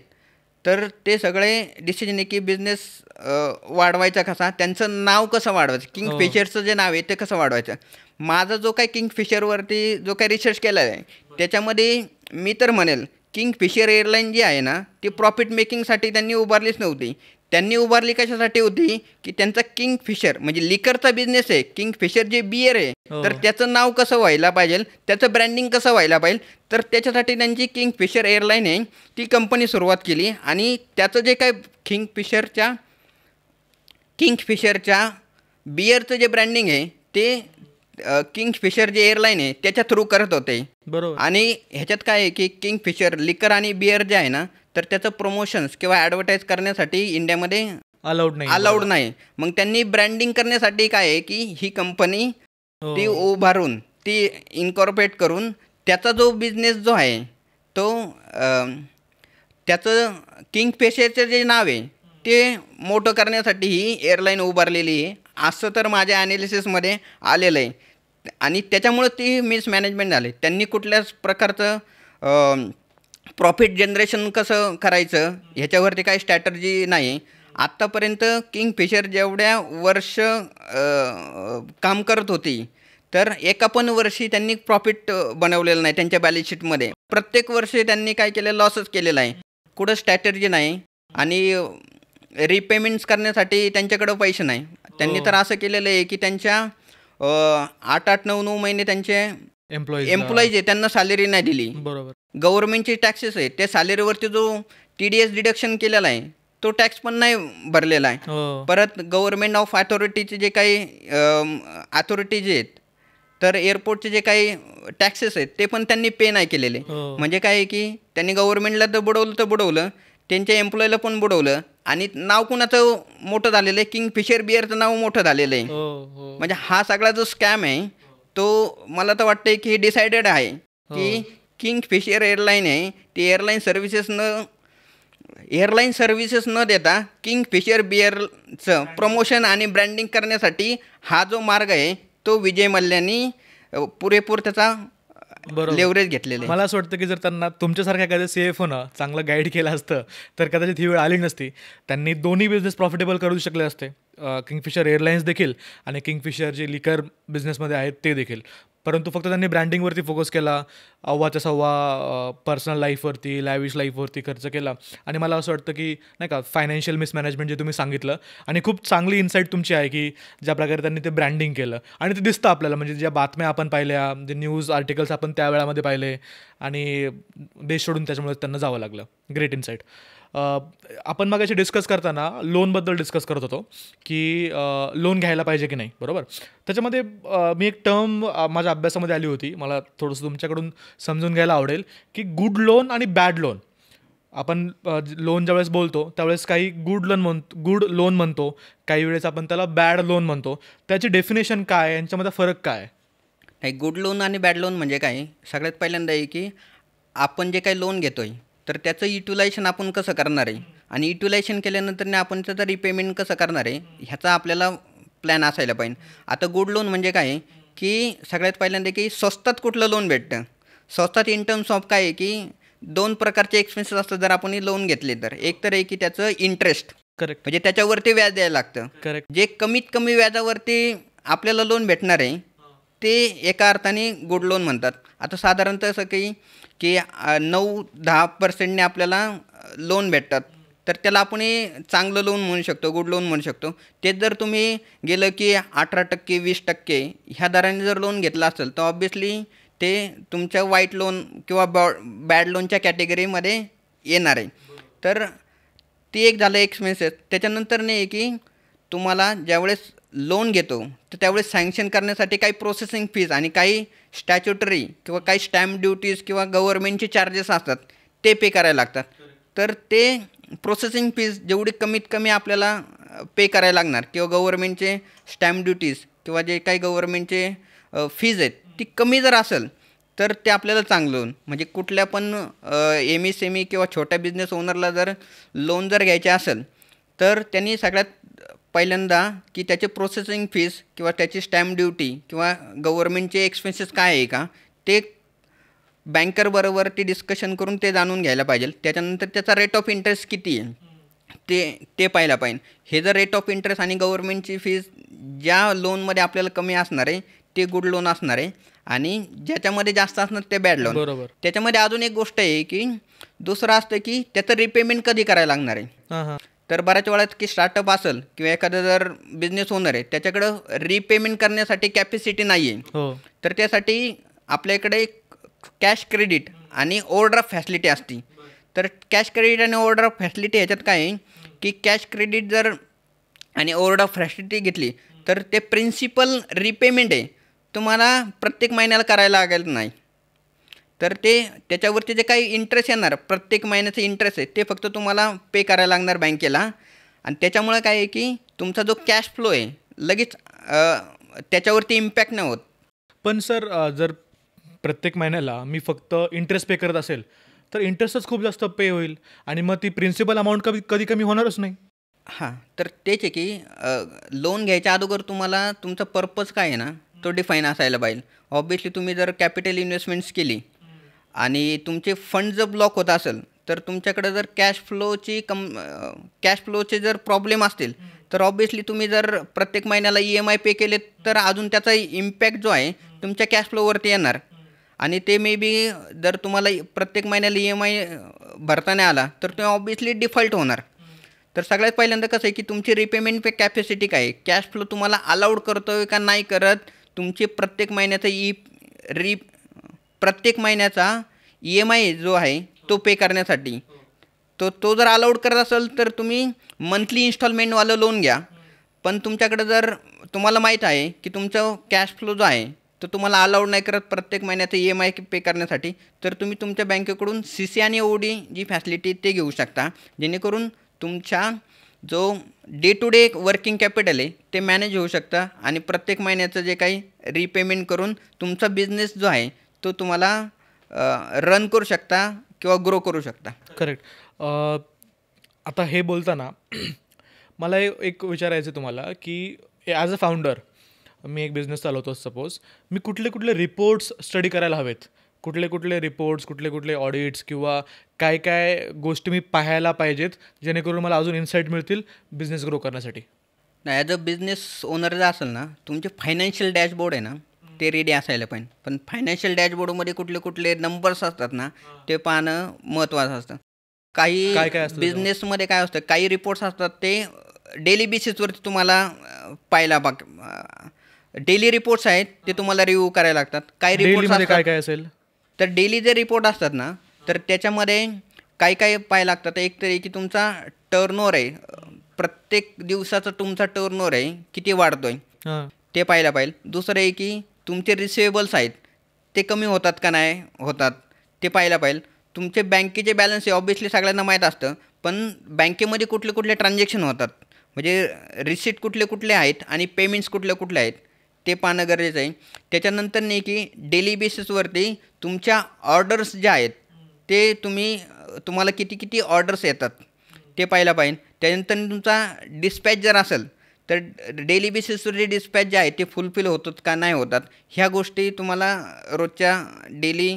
तर ते सगळे डिसिजन आहे की बिझनेस वाढवायचा कसा, त्यांचं नाव कसं वाढवायचं, किंगफिशरचं जे नाव आहे ते कसं वाढवायचं. माझा जो काही किंगफिशरवरती जो काही रिसर्च केला आहे त्याच्यामध्ये मी तर म्हणेल किंगफिशर एअरलाईन जी आहे ना ती प्रॉफिट मेकिंगसाठी त्यांनी उभारलीच नव्हती. त्यांनी उभारली कशासाठी होती की त्यांचा किंगफिशर म्हणजे लिकरचा बिझनेस आहे, किंगफिशर जे बियर आहे तर त्याचं नाव कसं व्हायला पाहिजे, त्याचं ब्रँडिंग कसं व्हायला पाहिजे. तर त्याच्यासाठी त्यांची किंगफिशर एअरलाईन आहे ती कंपनी सुरुवात केली आणि त्याचं जे काय किंगफिशरच्या बियरचं जे ब्रँडिंग आहे ते किंगफिशर जे एअरलाईन आहे त्याच्या थ्रू करत होते. बरोबर. आणि ह्याच्यात काय आहे की किंगफिशर लिकर आणि बियर जे आहे ना तर त्याचं प्रमोशन्स किंवा ॲडव्हर्टाईज करण्यासाठी इंडियामध्ये अलाउड नाही. मग त्यांनी ब्रँडिंग करण्यासाठी काय आहे की ही कंपनी ती उभारून ती इन्कॉर्पोरेट करून त्याचा जो बिझनेस जो आहे तो त्याचं किंगफिशरचं जे नाव आहे ते मोठं करण्यासाठी ही एअरलाईन उभारलेली आहे असं तर माझ्या ॲनालिसिसमध्ये आलेलं आहे. आणि त्याच्यामुळं ती मिसमॅनेजमेंट झाली. त्यांनी कुठल्याच प्रकारचं प्रॉफिट जनरेशन कसं करायचं ह्याच्यावरती काही स्ट्रॅटर्जी नाही. आत्तापर्यंत किंगफिशर जेवढ्या वर्ष काम करत होती तर एका पण वर्षी त्यांनी प्रॉफिट बनवलेलं नाही त्यांच्या बॅलन्स शीटमध्ये. प्रत्येक वर्षी त्यांनी काय केलं, लॉसच केलेला आहे. कुठं स्ट्रॅटर्जी नाही आणि रिपेमेंट्स करण्यासाठी त्यांच्याकडं पैसे नाही. त्यांनी तर असं केलेलं आहे की त्यांच्या 8-8, 9-9 महिने त्यांचे एम्प्लॉईज आहे त्यांना सॅलरी नाही दिली. बरोबर. गव्हर्नमेंटचे टॅक्सेस आहे त्या सॅलरीवरती जो TDS डिडक्शन केलेला आहे तो टॅक्स पण नाही भरलेला आहे. परत गव्हर्नमेंट ऑफ अथॉरिटीचे जे काही अथॉरिटीज आहेत तर एअरपोर्टचे जे काही टॅक्सेस आहेत ते पण त्यांनी पे नाही केलेले. म्हणजे काय आहे की त्यांनी गव्हर्नमेंटला तर बुडवलं त्यांच्या एम्प्लॉईला पण बुडवलं आणि नाव कुणाचं मोठं झालेलं आहे, किंगफिशर बिअरचं नाव मोठं झालेलं आहे. म्हणजे हा सगळा जो स्कॅम आहे तो मला तर वाटतं की डिसायडेड आहे की किंगफिशर एअरलाईन आहे ती एअरलाईन सर्व्हिसेस न देता किंगफिशर बिअरचं प्रमोशन आणि ब्रँडिंग करण्यासाठी हा जो मार्ग आहे तो विजय मल्ल्यांनी पुरेपूर त्याचा लेवरेज घेतलेले. मला असं वाटतं की जर त्यांना तुमच्यासारख्या एखाद्या CFOनं चांगलं गाईड केलं असतं तर कदाचित ही वेळ आली नसती. त्यांनी दोन्ही बिझनेस प्रॉफिटेबल करू शकले असते, किंगफिशर एअरलाईन्स देखील आणि किंगफिशर जे लिकर बिझनेसमध्ये आहेत ते देखील. परंतु फक्त त्यांनी ब्रँडिंगवरती फोकस केला, अव्वाच्या सव्वा पर्सनल लाईफवरती, लॅविश लाईफवरती खर्च केला. आणि मला असं वाटतं की नाही का फायनान्शियल मिसमॅनेजमेंट जे तुम्ही सांगितलं आणि खूप चांगली इन्साईट तुमची आहे की ज्या प्रकारे त्यांनी ते ब्रँडिंग केलं आणि ते दिसतं आपल्याला. म्हणजे ज्या बातम्या आपण पाहिल्या, जे न्यूज आर्टिकल्स आपण त्या वेळामध्ये पाहिले आणि देश सोडून त्याच्यामुळे त्यांना जावं लागलं. Great insight. आपण मगाशी डिस्कस करताना लोनबद्दल डिस्कस करत होतो की लोन घ्यायला पाहिजे की नाही, बरोबर. त्याच्यामध्ये मी एक टर्म माझ्या अभ्यासामध्ये आली होती, मला थोडंसं तुमच्याकडून समजून घ्यायला आवडेल की गुड लोन आणि बॅड लोन. आपण लोन ज्यावेळेस बोलतो त्यावेळेस काही गुड लोन म्हणतो, काही वेळेस आपण त्याला बॅड लोन म्हणतो. त्याची डेफिनेशन काय, यांच्यामध्ये फरक काय? नाही, गुड लोन आणि बॅड लोन म्हणजे काय, सगळ्यात पहिल्यांदा आहे की आपण जे काही लोन घेतोय तर त्याचं युटिलायझेशन आपण कसं करणार आहे आणि युटिलायझेशन केल्यानंतर आपण त्याचं रिपेमेंट कसं करणार आहे ह्याचा आपल्याला प्लॅन असायला पाहिजे. आता गुड लोन म्हणजे काय की सगळ्यात पहिल्यांदा की स्वस्तात कुठलं लोन भेटतं. स्वस्तात इन टर्म्स ऑफ काय आहे की 2 प्रकारचे एक्सपेन्सेस असतात जर आपण लोन घेतले तर. एक तर आहे की त्याचं इंटरेस्ट, करेक्ट, म्हणजे त्याच्यावरती व्याज द्यायला लागतं. करेक्ट. जे कमीत कमी व्याजावरती आपल्याला लोन भेटणार आहे ते एका अर्थाने गुड लोन म्हणतात. आता साधारणतः असं की 9-10% आपल्याला लोन भेटतात तर त्याला आपण चांगलं लोन म्हणू शकतो, गुड लोन म्हणू शकतो. तेच जर तुम्ही गेलं की 18%, 20% ह्या दराने जर लोन घेतलं असेल तर ऑब्वियसली ते तुमच्या वाईट लोन किंवा बॅड लोनच्या कॅटेगरीमध्ये येणार आहे. तर ती एक झालं एक्सपेन्सेस. त्याच्यानंतर नाही आहे की तुम्हाला ज्यावेळेस लोन घेतो तर त्यावेळेस सँक्शन करण्यासाठी काही प्रोसेसिंग फीज आणि काही स्टॅच्युटरी किंवा काही स्टॅम्प ड्युटीज किंवा गव्हर्नमेंटचे चार्जेस असतात ते पे करायला लागतात. तर ते प्रोसेसिंग फीज जेवढी कमीत कमी आपल्याला पे करायला लागणार किंवा गव्हर्नमेंटचे स्टॅम्प ड्युटीज किंवा जे काही गव्हर्नमेंटचे फीज आहेत ती कमी जर असेल तर ते आपल्याला चांगलं लोन. म्हणजे कुठल्या पण MSME किंवा छोट्या बिझनेस ओनरला जर लोन जर घ्यायचे असेल तर त्यांनी सगळ्यात पहिल्यांदा की त्याचे प्रोसेसिंग फीस किंवा त्याची स्टॅम्प ड्युटी किंवा गव्हर्नमेंटचे एक्सपेन्सेस काय आहे का ते बँकरबरोबर ते डिस्कशन करून ते जाणून घ्यायला पाहिजे. त्याच्यानंतर त्याचा रेट ऑफ इंटरेस्ट किती आहे ते पाहायला पाहिजे. हे जर रेट ऑफ इंटरेस्ट आणि गव्हर्नमेंटची फीज ज्या लोनमध्ये आपल्याला कमी असणार आहे ते गुड लोन असणार आहे आणि ज्याच्यामध्ये जास्त असणार ते बॅड लोन. बरोबर. त्याच्यामध्ये अजून एक गोष्ट आहे की दुसरं असतं की त्याचं रिपेमेंट कधी करायला लागणार आहे. हां हां. तर बऱ्याच वेळात की स्टार्टअप असेल किंवा एखादा जर बिझनेस ओनर आहे त्याच्याकडं रिपेमेंट करण्यासाठी कॅपॅसिटी नाही आहे. हो. तर त्यासाठी आपल्याकडे कॅश क्रेडिट आणि ओव्हरड्राफ्ट फॅसिलिटी असते. तर कॅश क्रेडिट आणि ओव्हरड्राफ्ट फॅसिलिटी ह्याच्यात काय आहे की कॅश क्रेडिट जर आणि ओव्हरड्राफ्ट फॅसिलिटी घेतली तर ते प्रिन्सिपल रिपेमेंट आहे तुम्हाला प्रत्येक महिन्याला करायला लागेल नाही. तर ते त्याच्यावरती जे काही इंटरेस्ट येणार प्रत्येक महिन्याचं इंटरेस्ट आहे ते फक्त तुम्हाला पे करायला लागणार बँकेला. आणि त्याच्यामुळे काय आहे की तुमचा जो कॅश फ्लो आहे लगेच त्याच्यावरती इम्पॅक्ट नाही होत. पण सर जर प्रत्येक महिन्याला मी फक्त इंटरेस्ट पे करत असेल तर इंटरेस्टच खूप जास्त पे होईल आणि मग ती प्रिन्सिपल अमाऊंट कधी कमी होणारच नाही. हां, तर तेच आहे की लोन घ्यायच्या अगोदर तुम्हाला तुमचा पर्पज काय आहे ना तो डिफाईन असायला पाहिजे. ऑब्वियसली तुम्ही जर कॅपिटल इन्व्हेस्टमेंट्स केली आणि तुमचे फंड जर ब्लॉक होत असेल तर तुमच्याकडे जर कॅश फ्लोचे जर प्रॉब्लेम असतील तर ऑब्वियसली तुम्ही जर प्रत्येक महिन्याला EMI पे केले तर अजून त्याचा इम्पॅक्ट जो आहे तुमच्या कॅश फ्लोवरती येणार. आणि ते मे बी जर तुम्हाला प्रत्येक महिन्याला EMI भरता नाही आला तर तुम्ही ऑब्वियसली डिफॉल्ट होणार. तर सगळ्यात पहिल्यांदा कसं आहे की तुमची रिपेमेंट पे कॅपॅसिटी काय आहे, कॅश फ्लो तुम्हाला अलाउड करतो आहे का नाही करत, तुमची प्रत्येक महिन्याचा EMI जो आहे तो पे करण्यासाठी तो जर अलाउड करत असेल तर तुम्ही मंथली इन्स्टॉलमेंटवालं लोन घ्या. पण तुमच्याकडे जर तुम्हाला माहीत आहे की तुमचा कॅश फ्लो जो आहे तो तुम्हाला अलाउड नाही करत प्रत्येक महिन्याचं EMI पे करण्यासाठी तर तुम्ही तुमच्या बँकेकडून CC आणि OD जी फॅसिलिटी ते घेऊ शकता जेणेकरून तुमच्या जो day to day working capital आहे ते मॅनेज होऊ शकतं आणि प्रत्येक महिन्याचं जे काही रिपेमेंट करून तुमचा बिझनेस जो आहे तो तुम्हाला रन करू शकता किंवा ग्रो करू शकता. करेक्ट. आता हे बोलताना मला एक विचारायचं आहे तुम्हाला की ॲज अ फाउंडर मी एक बिझनेस चालवतो. सपोज मी कुठले रिपोर्ट्स स्टडी करायला हवेत, कुठले रिपोर्ट्स, कुठले ऑडिट्स किंवा काय गोष्टी मी पाहायला पाहिजेत जेणेकरून मला अजून इन्साईट मिळतील बिझनेस ग्रो करण्यासाठी. नाही, ॲज अ बिझनेस ओनर जर असेल ना तुमचे फायनान्शियल डॅशबोर्ड आहे ना ते रेडी असायला पाहिजे. पण फायनान्शियल डॅशबोर्डमध्ये कुठले नंबर्स असतात ना ते पाहणं महत्त्वाचं असतं. काही काय असतं बिझनेसमध्ये काय असतं, काही रिपोर्ट्स असतात ते डेली बेसिसवरती तुम्हाला पाहायला डेली रिपोर्ट्स आहेत ते तुम्हाला रिव्ह्यू करायला लागतात. काही रिपोर्ट्स काय असेल तर डेली जे रिपोर्ट असतात ना तर त्याच्यामध्ये काय पाहायला लागतात. एक तरी की तुमचा टर्नओव्हर आहे, प्रत्येक दिवसाचा तुमचा टर्नओव्हर आहे किती वाढतो आहे ते पाहायला पाहिजे. दुसरं आहे की तुमचे रिसिवेबल्स आहेत ते कमी होतात का नाही होतात ते पाहायला पाहिजे. तुमचे बँकेचे बॅलन्स आहे ऑब्वियसली सगळ्यांना माहीत असतं, पण बँकेमध्ये कुठले ट्रान्झॅक्शन होतात म्हणजे रिसिट कुठले आहेत आणि पेमेंट्स कुठले आहेत ते पाहणं गरजेचं आहे. त्याच्यानंतर नाही की डेली बेसिसवरती तुमच्या ऑर्डर्स ज्या आहेत ते तुम्हाला किती ऑर्डर्स येतात ते पाहायला पाहिजे. त्यानंतर तुमचा डिस्पॅच जर असेल तर डेली बेसिसवरती डिस्पॅच जे आहे ते फुलफिल होतात का नाही होतात ह्या गोष्टी तुम्हाला रोजच्या डेली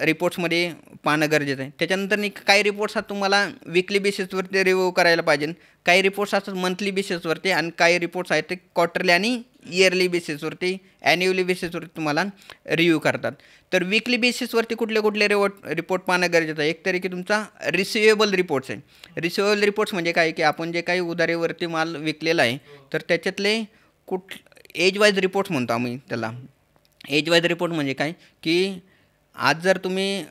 रिपोर्ट्समध्ये पाहणं गरजेचं आहे. त्याच्यानंतर काही रिपोर्ट्स हा तुम्हाला विकली बेसिसवरती रिव्ह्यू करायला पाहिजे, काही रिपोर्ट्स असतात मंथली बेसिसवरती आणि काही रिपोर्ट्स आहेत ते क्वार्टरली आणि इयरली बेसिसवरती ॲन्युअली बेसिसवरती तुम्हाला रिव्ह्यू करतात. तर विकली बेसिसवरती कुठले रिपोर्ट पाहणं गरजेचं आहे. एक तरी की तुमचा रिसिवेबल रिपोर्ट्स आहे. रिसिवेबल रिपोर्ट्स म्हणजे काय की आपण जे काही उधारीवरती माल विकलेला आहे तर त्याच्यातले एज वाईज रिपोर्ट्स म्हणतो आम्ही त्याला. एज वाईज रिपोर्ट म्हणजे काय की आज जर तुम्ही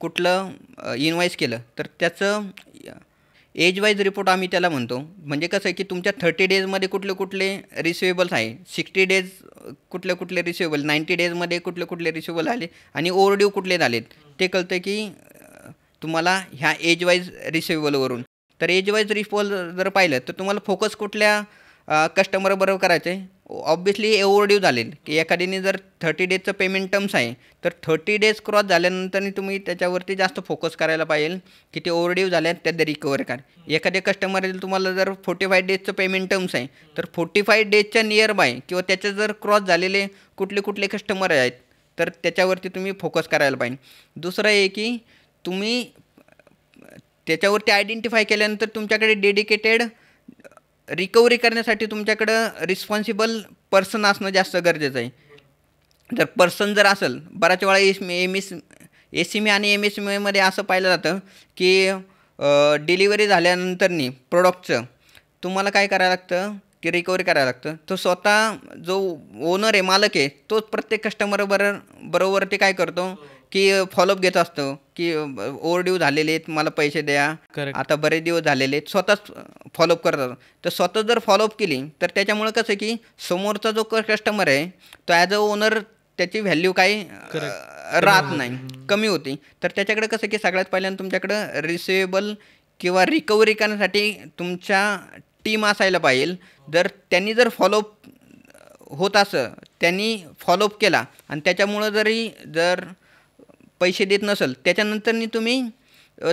कुठलं इनवाईस केलं तर त्याचं एज वाईज रिपोर्ट आम्ही त्याला म्हणतो. म्हणजे कसं आहे की तुमच्या 30 डेजमध्ये कुठले रिसिवेबल्स आहे, 60 डेज कुठले रिसिवेबल, 90 डेजमध्ये कुठले रिसिवेबल आले आणि ओव्हरड्यू कुठले झालेत ते कळतं की तुम्हाला ह्या एज वाईज रिसिवेबलवरून. तर एज वाईज रिसिवेबल जर पाहिलं तर तुम्हाला फोकस कुठल्या कस्टमरबरोबर करायचं आहे, ऑब्वियसली ओव्हरड्यू झालेल, की एखाद्याने जर 30 डेजचं पेमेंट टर्म्स आहे तर 30 डेज क्रॉस झाल्यानंतर तुम्ही त्याच्यावरती जास्त फोकस करायला पाहिजे की ते ओव्हरड्यू झाले आहेत त्या रिकवर करा. एखाद्या कस्टमर तुम्हाला जर 45 डेजचं पेमेंट टर्म्स आहे तर 45 डेजच्या नियर बाय किंवा त्याचे जर क्रॉस झालेले कुठले कस्टमर आहेत तर त्याच्यावरती तुम्ही फोकस करायला पाहिजे. दुसरं आहे की तुम्ही त्याच्यावरती आयडेंटिफाय केल्यानंतर तुमच्याकडे डेडिकेटेड रिकव्हरी करण्यासाठी तुमच्याकडं रिस्पॉन्सिबल पर्सन असणं जास्त गरजेचं आहे. जर पर्सन जर असेल, बऱ्याच वेळा एसीमी आणि MSMEमध्ये असं पाहिलं जातं की डिलिव्हरी झाल्यानंतरनी प्रोडक्टचं तुम्हाला काय करायला लागतं की रिकव्हरी करायला लागतं. तो स्वतः जो ओनर आहे, मालक आहे, तोच प्रत्येक कस्टमर बरोबर ते काय करतो की फॉलोअप घेत असतो की ओव्हरड्यू झालेले आहेत, मला पैसे द्या, आता बरेच दिवस झालेले आहेत, स्वतःच फॉलोअप करतात. तर स्वतः जर फॉलोअप केली तर त्याच्यामुळे कसं की समोरचा जो कस्टमर आहे तो ॲज अ ओनर त्याची व्हॅल्यू काही राहत नाही, कमी होती. तर त्याच्याकडे कसं की सगळ्यात पहिल्यांदा तुमच्याकडं रिसिवेबल किंवा रिकव्हरी करण्यासाठी तुमच्या टीम असायला पाहिजे. जर त्यांनी जर फॉलोअप होत असं त्यांनी फॉलोअप केला आणि त्याच्यामुळं जर पैसे देत नसेल त्याच्यानंतरनी तुम्ही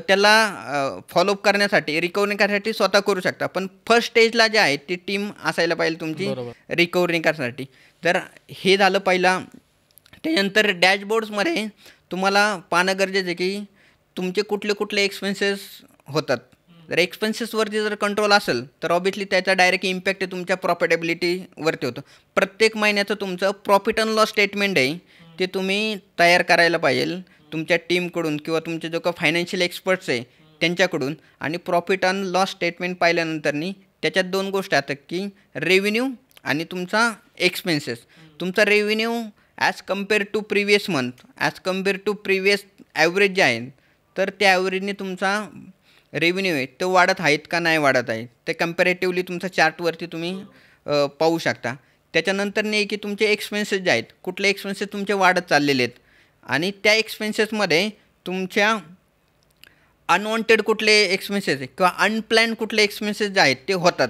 त्याला फॉलोअप करण्यासाठी रिकव्हरी करण्यासाठी स्वतः करू शकता. पण फर्स्ट स्टेजला जे आहे ती टीम असायला पाहिजे तुमची रिकव्हरी करण्यासाठी. तर हे झालं पहिला. त्यानंतर डॅशबोर्ड्समध्ये तुम्हाला पाहणं गरजेचं आहे की तुमचे कुठले एक्सपेन्सेस होतात. जर एक्सपेन्सेसवरती जर कंट्रोल असेल तर ऑब्वियसली त्याचा डायरेक्ट इम्पॅक्ट तुमच्या प्रॉफिटेबिलिटीवरती होतं. प्रत्येक महिन्याचं तुमचं प्रॉफिट अँड लॉस स्टेटमेंट आहे ते तुम्ही तयार करायला पाहिजे तुमच्या टीमकडून किंवा तुमचे जो का फायनान्शियल एक्सपर्ट्स आहे त्यांच्याकडून. आणि प्रॉफिट अँड लॉस स्टेटमेंट पाहिल्यानंतरनी त्याच्यात 2 गोष्टी आहेत की रेव्हेन्यू आणि तुमचा एक्सपेन्सेस. तुमचा revenue as compare to previous month, as compare to previous average जे आहे तर त्या ॲव्हरेजने तुमचा रेव्हेन्यू आहे तो वाढत आहेत का नाही वाढत आहे ते कम्पॅरेटिव्हली तुमचा चार्टवरती तुम्ही पाहू शकता. त्याच्यानंतर नाही की तुमचे एक्सपेन्सेस जे आहेत कुठले एक्सपेन्सेस तुमचे वाढत चाललेले आहेत आणि त्या एक्सपेन्सेसमध्ये तुमच्या अनवॉन्टेड कुठले एक्सपेन्सेस आहे किंवा अनप्लॅन्ड कुठले एक्सपेन्सेस जे आहेत ते होतात.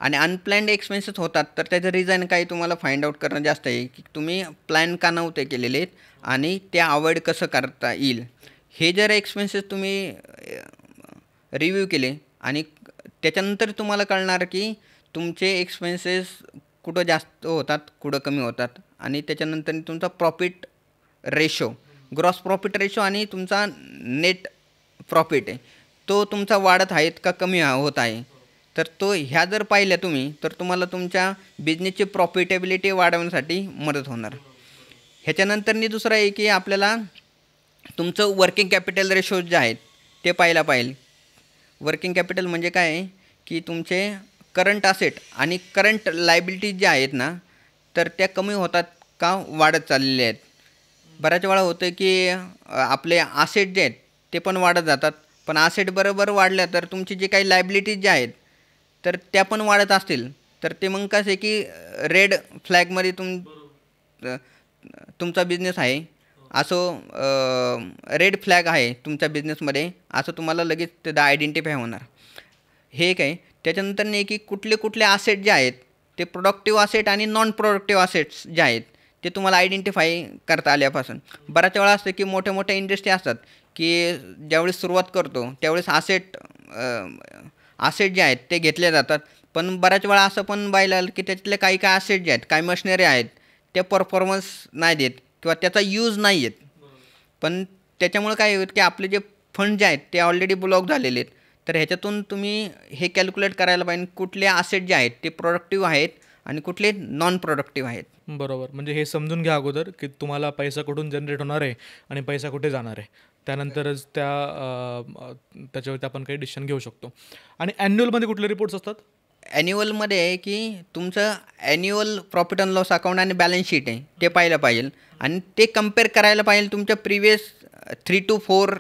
आणि अनप्लॅन्ड एक्सपेन्सेस होतात तर त्याचं रिझन काही तुम्हाला फाइंड आउट करणं जास्त आहे की तुम्ही प्लॅन का नव्हते केलेले आहेत आणि ते अवॉइड कसं करता येईल. हे जर एक्सपेन्सेस तुम्ही रिव्ह्यू केले आणि त्याच्यानंतर तुम्हाला कळणार की तुमचे एक्सपेन्सेस कुठं जास्त होतात कुठं कमी होतात. आणि त्याच्यानंतर तुमचा profit ratio, gross profit ratio आणि तुमचा नेट प्रॉफिट आहे तो तुमचा वाढत आहेत का कमी होत आहे. तर तो ह्या जर पाहिल्या तुम्ही तर तुम्हाला तुमच्या बिझनेसची प्रॉफिटेबिलिटी वाढवण्यासाठी मदत होणार. ह्याच्यानंतरनी दुसरं आहे की आपल्याला तुमचं वर्किंग कॅपिटल रेशो जे आहेत ते पाहायला पाहिजे. वर्किंग कॅपिटल म्हणजे काय आहे की तुमचे करंट असेट आणि करंट लायबिलिटीज ज्या आहेत ना तर त्या कमी होतात का वाढत चाललेल्या आहेत. बऱ्याच वेळा होतं की आपले असेट जे आहेत ते पण वाढत जातात, पण असेट बरोबर वाढल्या तर तुमची जी काही लायबिलिटीज ज्या आहेत तर त्या पण वाढत असतील तर ते मग कसं आहे की रेड फ्लॅगमध्ये तुमचा बिझनेस आहे असं रेड फ्लॅग आहे तुमच्या बिझनेसमध्ये असं तुम्हाला लगेच ते आयडेंटिफाय होणार. हे काय त्याच्यानंतर नाही की कुठले असेट जे आहेत ते प्रोडक्टिव्ह असेट आणि नॉन प्रोडक्टिव्ह असेट्स जे आहेत ते तुम्हाला आयडेंटिफाय करता आल्यापासून. बऱ्याच वेळा असतं की मोठ्या इंडस्ट्री असतात की ज्यावेळेस सुरुवात करतो त्यावेळेस असेट जे आहेत ते घेतले जातात, पण बऱ्याच वेळा असं पण पाहिलं की त्याच्यातले काही असेट जे आहेत काही मशिनरी आहेत त्या परफॉर्मन्स नाही देत किंवा त्याचा यूज नाही आहेत. पण त्याच्यामुळे काय होतं की आपले जे फंड जे आहेत ते ऑलरेडी ब्लॉक झालेले आहेत. तर ह्याच्यातून तुम्ही हे कॅल्क्युलेट करायला पाहिजे कुठले असेट जे आहेत ते प्रोडक्टिव्ह आहेत आणि कुठले नॉन प्रोडक्टिव्ह आहेत. बरोबर. म्हणजे हे समजून घ्या अगोदर की तुम्हाला पैसा कुठून जनरेट होणार आहे आणि पैसा कुठे जाणार आहे. त्यानंतरच त्याच्यावरती आपण काही डिसिशन घेऊ शकतो. आणि ॲन्युअलमध्ये कुठले रिपोर्ट्स असतात? ॲन्युअलमध्ये आहे की तुमचं annual profit and loss account आणि बॅलन्स शीट आहे ते पाहायला पाहिजे आणि ते कम्पेअर करायला पाहिजे तुमच्या प्रिवियस 3 to 4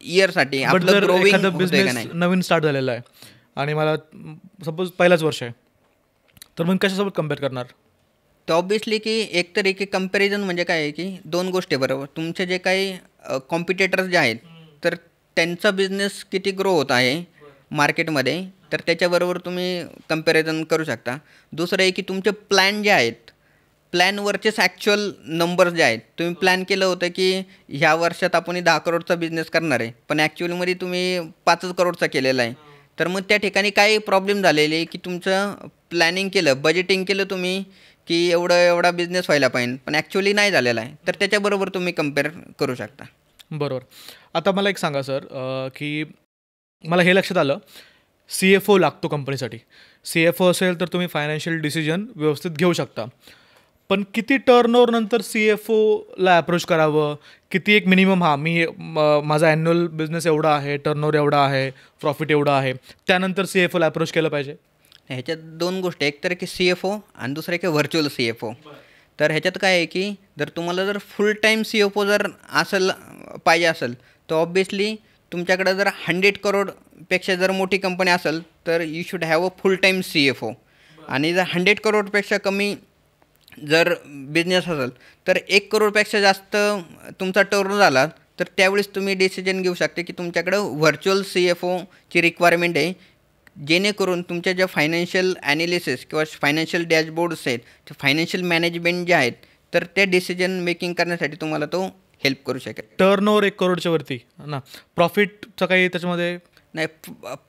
इयरसाठी. आपलं ग्रोविंग एखादा बिझनेस नवीन स्टार्ट झालेला आहे आणि मला सपोज पहिलाच वर्ष आहे तर मग कशासोबत कम्पेअर करणार? तर ऑब्वियसली की एकतर एक कंपॅरिझन म्हणजे काय आहे की 2 गोष्टी बरोबर तुमचे जे काही कॉम्पिटिटर्स जे आहेत तर त्यांचा बिझनेस किती ग्रो होत आहे मार्केटमध्ये तर त्याच्याबरोबर तुम्ही कंपॅरिझन करू शकता. दुसरं आहे की तुमचे प्लॅन जे आहेत, प्लॅनवरचेच ॲक्च्युअल नंबर्स जे आहेत, तुम्ही प्लॅन केलं होतं की ह्या वर्षात आपण 10 करोडचा बिझनेस करणार आहे, पण ॲक्च्युअलमध्ये तुम्ही 5 करोडचा केलेला आहे. तर मग त्या ठिकाणी काय प्रॉब्लेम झालेले आहे की तुमचं प्लॅनिंग केलं, बजेटिंग केलं तुम्ही की एवढा बिझनेस व्हायला पाहिजे, पण ॲक्च्युअली नाही झालेला आहे. तर त्याच्याबरोबर तुम्ही कंपेअर करू शकता. बरोबर. आता मला एक सांगा सर, की मला हे लक्षात आलं, CFO लागतो कंपनीसाठी. CFO असेल तर तुम्ही फायनान्शियल डिसिजन व्यवस्थित घेऊ शकता. पण किती टर्नओव्हर नंतर CFOला अप्रोच करावं? किती एक मिनिमम, माझा ॲन्युअल बिझनेस एवढा आहे, टर्नओव्हर एवढा आहे, प्रॉफिट एवढा आहे, त्यानंतर CFOला अप्रोच केलं पाहिजे? ह्याच्यात 2 गोष्टी, एक तर की CFO आणि दुसरं की व्हर्च्युअल CFO. तर ह्याच्यात काय आहे की जर तुम्हाला जर फुल टाईम CFO जर पाहिजे असेल, तर ऑब्व्हियसली तुमच्याकडं जर 100 करोडपेक्षा जर मोठी कंपनी असेल तर you should have a full time CFO. आणि जर 100 करोडपेक्षा कमी जर बिझनेस असेल तर 1 करोडपेक्षा जास्त तुमचा टर्न झाला तर त्यावेळेस तुम्ही डिसिजन घेऊ शकता की तुमच्याकडं व्हर्च्युअल CFOची रिक्वायरमेंट आहे, जेणेकरून तुमच्या ज्या फायनान्शियल ॲनालिसिस किंवा फायनान्शियल डॅशबोर्ड्स आहेत, ते फायनान्शियल मॅनेजमेंट जे आहेत, तर त्या डिसिजन मेकिंग करण्यासाठी तुम्हाला तो हेल्प करू शकेल. टर्नओव्हर 1 करोडच्या वरती ना, प्रॉफिटचं काही त्याच्यामध्ये नाही,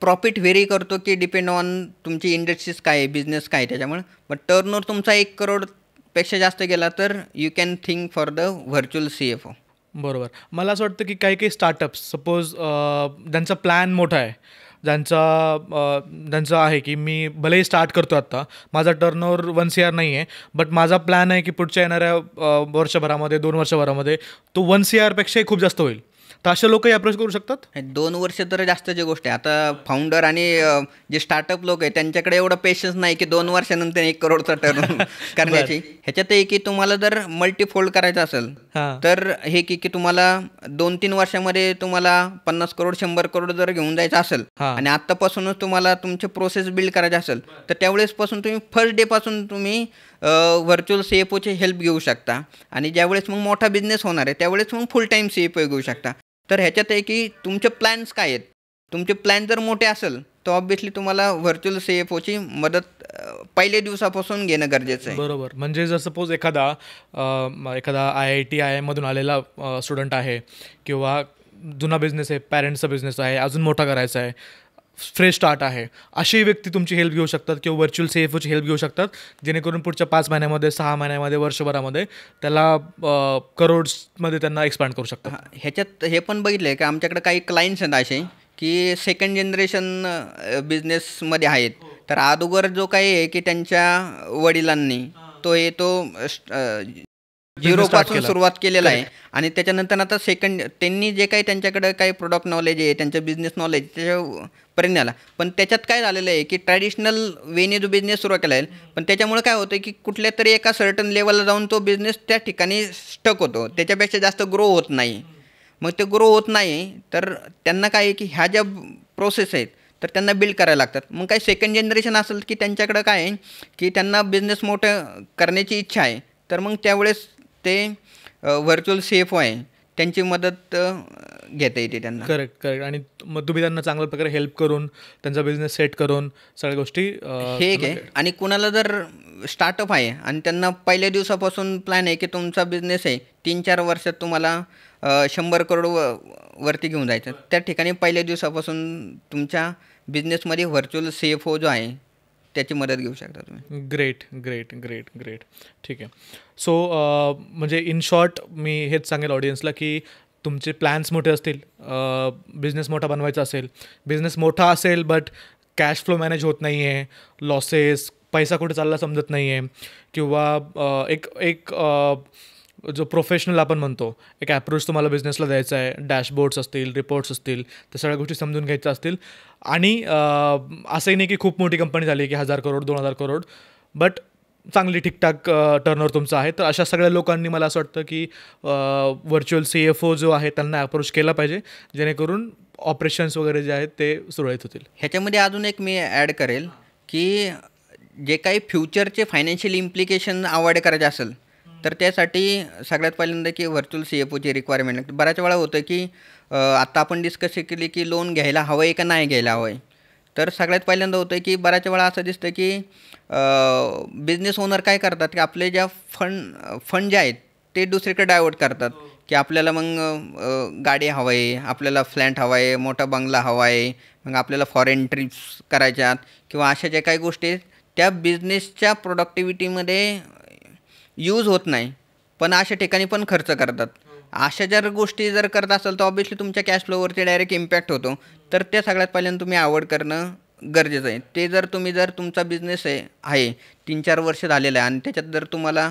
प्रॉफिट व्हेरी करतो की डिपेंड ऑन तुमची इंडस्ट्रीज काय आहे, बिझनेस काय आहे त्याच्यामुळे. बट टर्नओव्हर तुमचा 1 करोडपेक्षा जास्त गेला तर you can think for the virtual CFO. बरोबर. मला असं वाटतं की काही स्टार्टअप्स सपोज ज्यांचा प्लॅन मोठा आहे, ज्यांचं आहे की मी भलेही स्टार्ट करतो आत्ता, माझा टर्नओव्हर 1 CR नाही आहे, बट माझा प्लॅन आहे की पुढच्या येणाऱ्या वर्षभरामध्ये, 2 वर्षभरामध्ये तो 1 CRपेक्षाही खूप जास्त होईल. तर असे लोकही अप्रोच करू शकतात? 2 वर्ष तर जास्तची गोष्ट आहे. आता फाउंडर आणि जे स्टार्टअप लोक आहेत त्यांच्याकडे एवढं पेशन्स नाही की 2 वर्षानंतर 1 करोडचा टर्न करण्याची. ह्याच्यात आहे की तुम्हाला जर मल्टीफोल्ड करायचं असेल तर हे की तुम्हाला 2-3 वर्षामध्ये तुम्हाला 50 करोड 100 करोड जर घेऊन जायचं असेल आणि आत्तापासूनच तुम्हाला तुमचे प्रोसेस बिल्ड करायचे असेल तर त्यावेळेसपासून तुम्ही फर्स्ट डेपासून तुम्ही व्हर्च्युअल CFOची हेल्प घेऊ शकता. आणि ज्यावेळेस मग मोठा बिझनेस होणार आहे त्यावेळेस मग फुल टाईम CFO घेऊ शकता. तर ह्याच्यात आहे की तुमचे प्लॅन्स काय आहेत, तुमचे प्लॅन जर मोठे असेल तर ऑब्व्हियसली तुम्हाला व्हर्च्युअल CFOची मदत पहिल्या दिवसापासून घेणं गरजेचं आहे. बरोबर. म्हणजे जर सपोज एखादा IIT IIMमधून आलेला स्टुडंट आहे किंवा जुना बिझनेस आहे, पॅरेंट्सचा बिझनेस आहे, अजून मोठा करायचा आहे, फ्रेश स्टार्ट आहे, अशी व्यक्ती तुमची हेल्प घेऊ शकतात किंवा व्हर्च्युअल CFOची हेल्प घेऊ शकतात, जेणेकरून पुढच्या 5 महिन्यामध्ये, 6 महिन्यामध्ये, वर्षभरामध्ये त्याला करोड्समध्ये त्यांना एक्सपांड करू शकतात. ह्याच्यात हे पण बघितलं आहे की आमच्याकडे काही क्लायंट्स आहेत असे की सेकंड जनरेशन बिझनेसमध्ये आहेत. तर अगोदर जो काही आहे की त्यांच्या वडिलांनी तो झिरोपासून सुरुवात केलेला आहे आणि त्याच्यानंतर आता त्यांनी जे काही त्यांच्याकडे काही प्रोडक्ट नॉलेज आहे, त्यांचं बिझनेस नॉलेज त्याच्यापर्यंत आला. पण त्याच्यात काय झालेलं आहे की ट्रॅडिशनल वेने जो बिझनेस सुरू केला आहे, पण त्याच्यामुळे काय होतं की कुठल्या तरी एका सर्टन लेवलला जाऊन तो बिझनेस त्या ठिकाणी स्टक होतो, त्याच्यापेक्षा जास्त ग्रो होत नाही. मग ते ग्रो होत नाही तर त्यांना काय आहे की ह्या ज्या प्रोसेस आहेत तर त्यांना बिल्ड करायला लागतात. मग काही सेकंड जनरेशन असेल की त्यांच्याकडं काय आहे की त्यांना बिझनेस मोठं करण्याची इच्छा आहे, तर मग त्यावेळेस ते व्हर्च्युअल CFO आहे त्यांची मदत घेता येते त्यांना. करेक्ट. आणि मग तुम्ही त्यांना चांगल्या प्रकारे हेल्प करून त्यांचा बिझनेस सेट करून सगळ्या गोष्टी हे एक आहे. आणि कुणाला जर स्टार्टअप आहे आणि त्यांना पहिल्या दिवसापासून प्लॅन आहे की तुमचा बिझनेस आहे 3-4 वर्षात तुम्हाला 100 करोड वरती घेऊन जायचं, त्या ठिकाणी पहिल्या दिवसापासून तुमच्या बिझनेसमध्ये व्हर्च्युअल CFO जो आहे त्याची मदत घेऊ शकता तुम्ही. ग्रेट. ठीक आहे. सो म्हणजे इन शॉर्ट मी हेच सांगेल ऑडियन्सला की तुमचे प्लॅन्स मोठे असतील, बिझनेस मोठा बनवायचा असेल, बिझनेस मोठा असेल बट कॅश फ्लो मॅनेज होत नाही आहे, लॉसेस, पैसा कुठे चालला समजत नाही आहे, किंवा एक जो प्रोफेशनल आपण म्हणतो एक ॲप्रोच तुम्हाला बिझनेसला द्यायचा आहे, डॅशबोर्ड्स असतील, रिपोर्ट्स असतील, त्या सगळ्या गोष्टी समजून घ्यायच्या असतील, आणि असंही नाही की खूप मोठी कंपनी झाली की 1000 करोड 2000 करोड, बट चांगली ठीकठाक टर्नओव्हर तुमचं आहे, तर अशा सगळ्या लोकांनी मला असं वाटतं की व्हर्च्युअल CFO जो आहे त्यांना अप्रोच केला पाहिजे, जेणेकरून ऑपरेशन्स वगैरे जे आहेत ते सुरळीत होतील. ह्याच्यामध्ये अजून एक मी ॲड करेल की जे काही फ्युचरचे फायनान्शियल इम्प्लिकेशन अवॉइड करायचे असेल तर त्यासाठी सगळ्यात पहिल्यांदा की व्हर्च्युअल CFOची रिक्वायरमेंट लागते. बऱ्याच वेळा होतं की आता आपण डिस्कस केली की लोन घ्यायला हवं आहे का नाही घ्यायला हवं आहे, तर सगळ्यात पहिल्यांदा होतं की बऱ्याच वेळा असं दिसतं की बिझनेस ओनर काय करतात की आपले ज्या फंड जे आहेत ते दुसरीकडे डायव्हर्ट करतात की आपल्याला मग गाडी हवं आहे, आपल्याला फ्लॅट हवा आहे, मोठा बंगला हवा आहे, मग आपल्याला फॉरेन ट्रिप्स करायच्यात किंवा अशा ज्या काही गोष्टी आहेत त्या बिझनेसच्या प्रोडक्टिव्हिटीमध्ये यूज होत नाही, पण अशा ठिकाणी पण खर्च करतात. अशा जर गोष्टी जर करत असाल तर ऑब्व्हियसली तुमच्या कॅश फ्लोवरती डायरेक्ट इम्पॅक्ट होतो. तर त्या सगळ्यात पहिल्यांदा तुम्ही अवॉइड करणं गरजेचं आहे. ते जर तुम्ही जर तुमचा बिझनेस आहे 3-4 वर्ष झालेला आहे आणि त्याच्यात जर तुम्हाला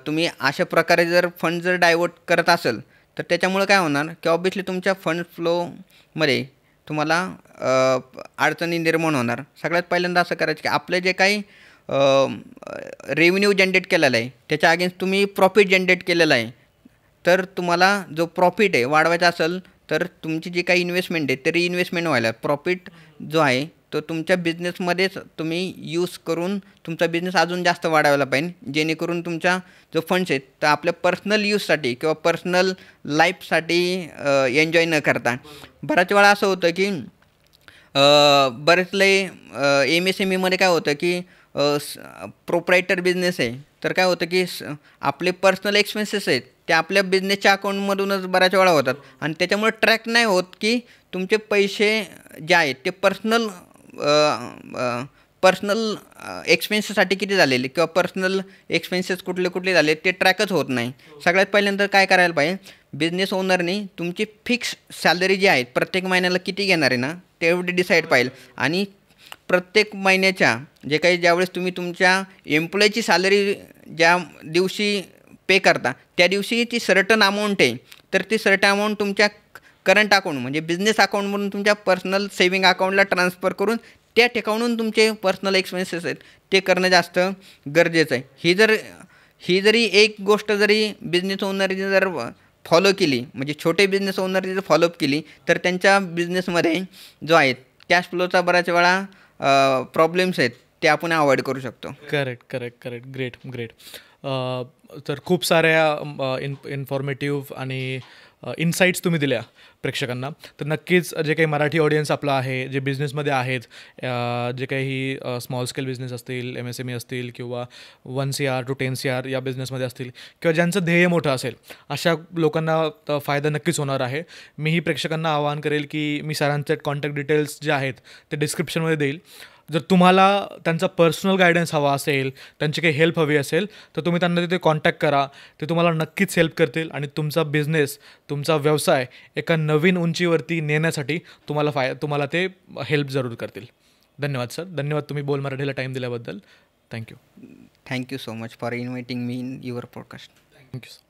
तुम्ही अशा प्रकारे जर फंड जर डायव्हर्ट करत असेल तर त्याच्यामुळं काय होणार की ऑब्व्हियसली तुमच्या फंड फ्लोमध्ये तुम्हाला अडचणी निर्माण होणार. सगळ्यात पहिल्यांदा असं करायचं की आपलं जे काही रेव्हेन्यू जनरेट केलेला आहे त्याच्या अगेन्स्ट तुम्ही प्रॉफिट जनरेट केलेला आहे. तर तुम्हाला जो प्रॉफिट आहे वाढवायचा असेल तर तुमची जी काही इन्व्हेस्टमेंट आहे ते रिइन्व्हेस्टमेंट व्हायला प्रॉफिट जो आहे तो तुमच्या बिझनेसमध्येच तुम्ही यूज करून तुमचा बिझनेस अजून जास्त वाढवायला पाहिजे, जेणेकरून तुमचा जो फंड्स आहेत तर आपल्या पर्सनल यूजसाठी किंवा पर्सनल लाईफसाठी एन्जॉय न करता. बऱ्याच वेळा असं होतं की बरेच लय MSMEमध्ये काय होतं की प्रोप्रायटर बिझनेस आहे तर काय होतं की आपले पर्सनल एक्सपेन्सेस आहेत ते आपल्या बिझनेसच्या अकाउंटमधूनच बऱ्याच वेळा होतात आणि त्याच्यामुळे ट्रॅक नाही होत की तुमचे पैसे जे आहेत ते पर्सनल एक्सपेन्सेससाठी किती झालेले किंवा पर्सनल एक्सपेन्सेस कुठले कुठले झाले ते ट्रॅकच होत नाही. सगळ्यात पहिल्यांदा काय करायला पाहिजे, बिझनेस ओनरनी तुमची फिक्स सॅलरी जी आहे प्रत्येक महिन्याला किती घेणार आहे ना तेवढी डिसाईड पाहिजे आणि प्रत्येक महिन्याच्या जे काही ज्यावेळेस तुम्ही तुमच्या एम्प्लॉईची सॅलरी ज्या दिवशी पे करता त्या दिवशी ती सर्टन अमाऊंट आहे तर ती सर्टन अमाऊंट तुमच्या करंट अकाउंट म्हणजे बिझनेस अकाउंटमधून तुमच्या पर्सनल सेविंग अकाउंटला ट्रान्सफर करून त्या ठिकाणून तुमचे पर्सनल एक्सपेन्सेस आहेत ते करणं जास्त गरजेचं आहे. ही जरी एक गोष्ट जरी बिझनेस ओनरने जर फॉलो केली म्हणजे छोटे बिझनेस ओनरने जर फॉलोअप केली तर त्यांच्या बिझनेसमध्ये जो आहे कॅश फ्लोचा बऱ्याच वेळा प्रॉब्लेम्स आहेत ते आपण अवॉइड करू शकतो. करेक्ट. ग्रेट. तर खूप साऱ्या इन्फॉर्मेटिव्ह आणि इन्साईट्स तुम्ही दिल्या प्रेक्षकांना. तर नक्कीच जे काही मराठी ऑडियन्स आपलं आहे, जे बिझनेसमध्ये आहेत, जे काही स्मॉल स्केल बिझनेस असतील, MSME असतील किंवा 1 CR to 10 CR या बिझनेसमध्ये असतील किंवा ज्यांचं ध्येय मोठं असेल अशा लोकांना फायदा नक्कीच होणार आहे. मीही प्रेक्षकांना आवाहन करेल की मी सरांचे कॉन्टॅक्ट डिटेल्स जे आहेत ते डिस्क्रिप्शनमध्ये देईल. जर तुम्हाला त्यांचा पर्सनल गायडन्स हवा असेल, त्यांची काही हेल्प हवी असेल तर तुम्ही त्यांना तिथे कॉन्टॅक्ट करा. ते तुम्हाला नक्कीच हेल्प करतील आणि तुमचा बिझनेस, तुमचा व्यवसाय एका नवीन उंचीवरती नेण्यासाठी तुम्हाला ते हेल्प जरूर करतील. धन्यवाद सर. धन्यवाद तुम्ही बोल मराठीला टाईम दिल्याबद्दल. Thank you so much for inviting me in your podcast. Thank you sir.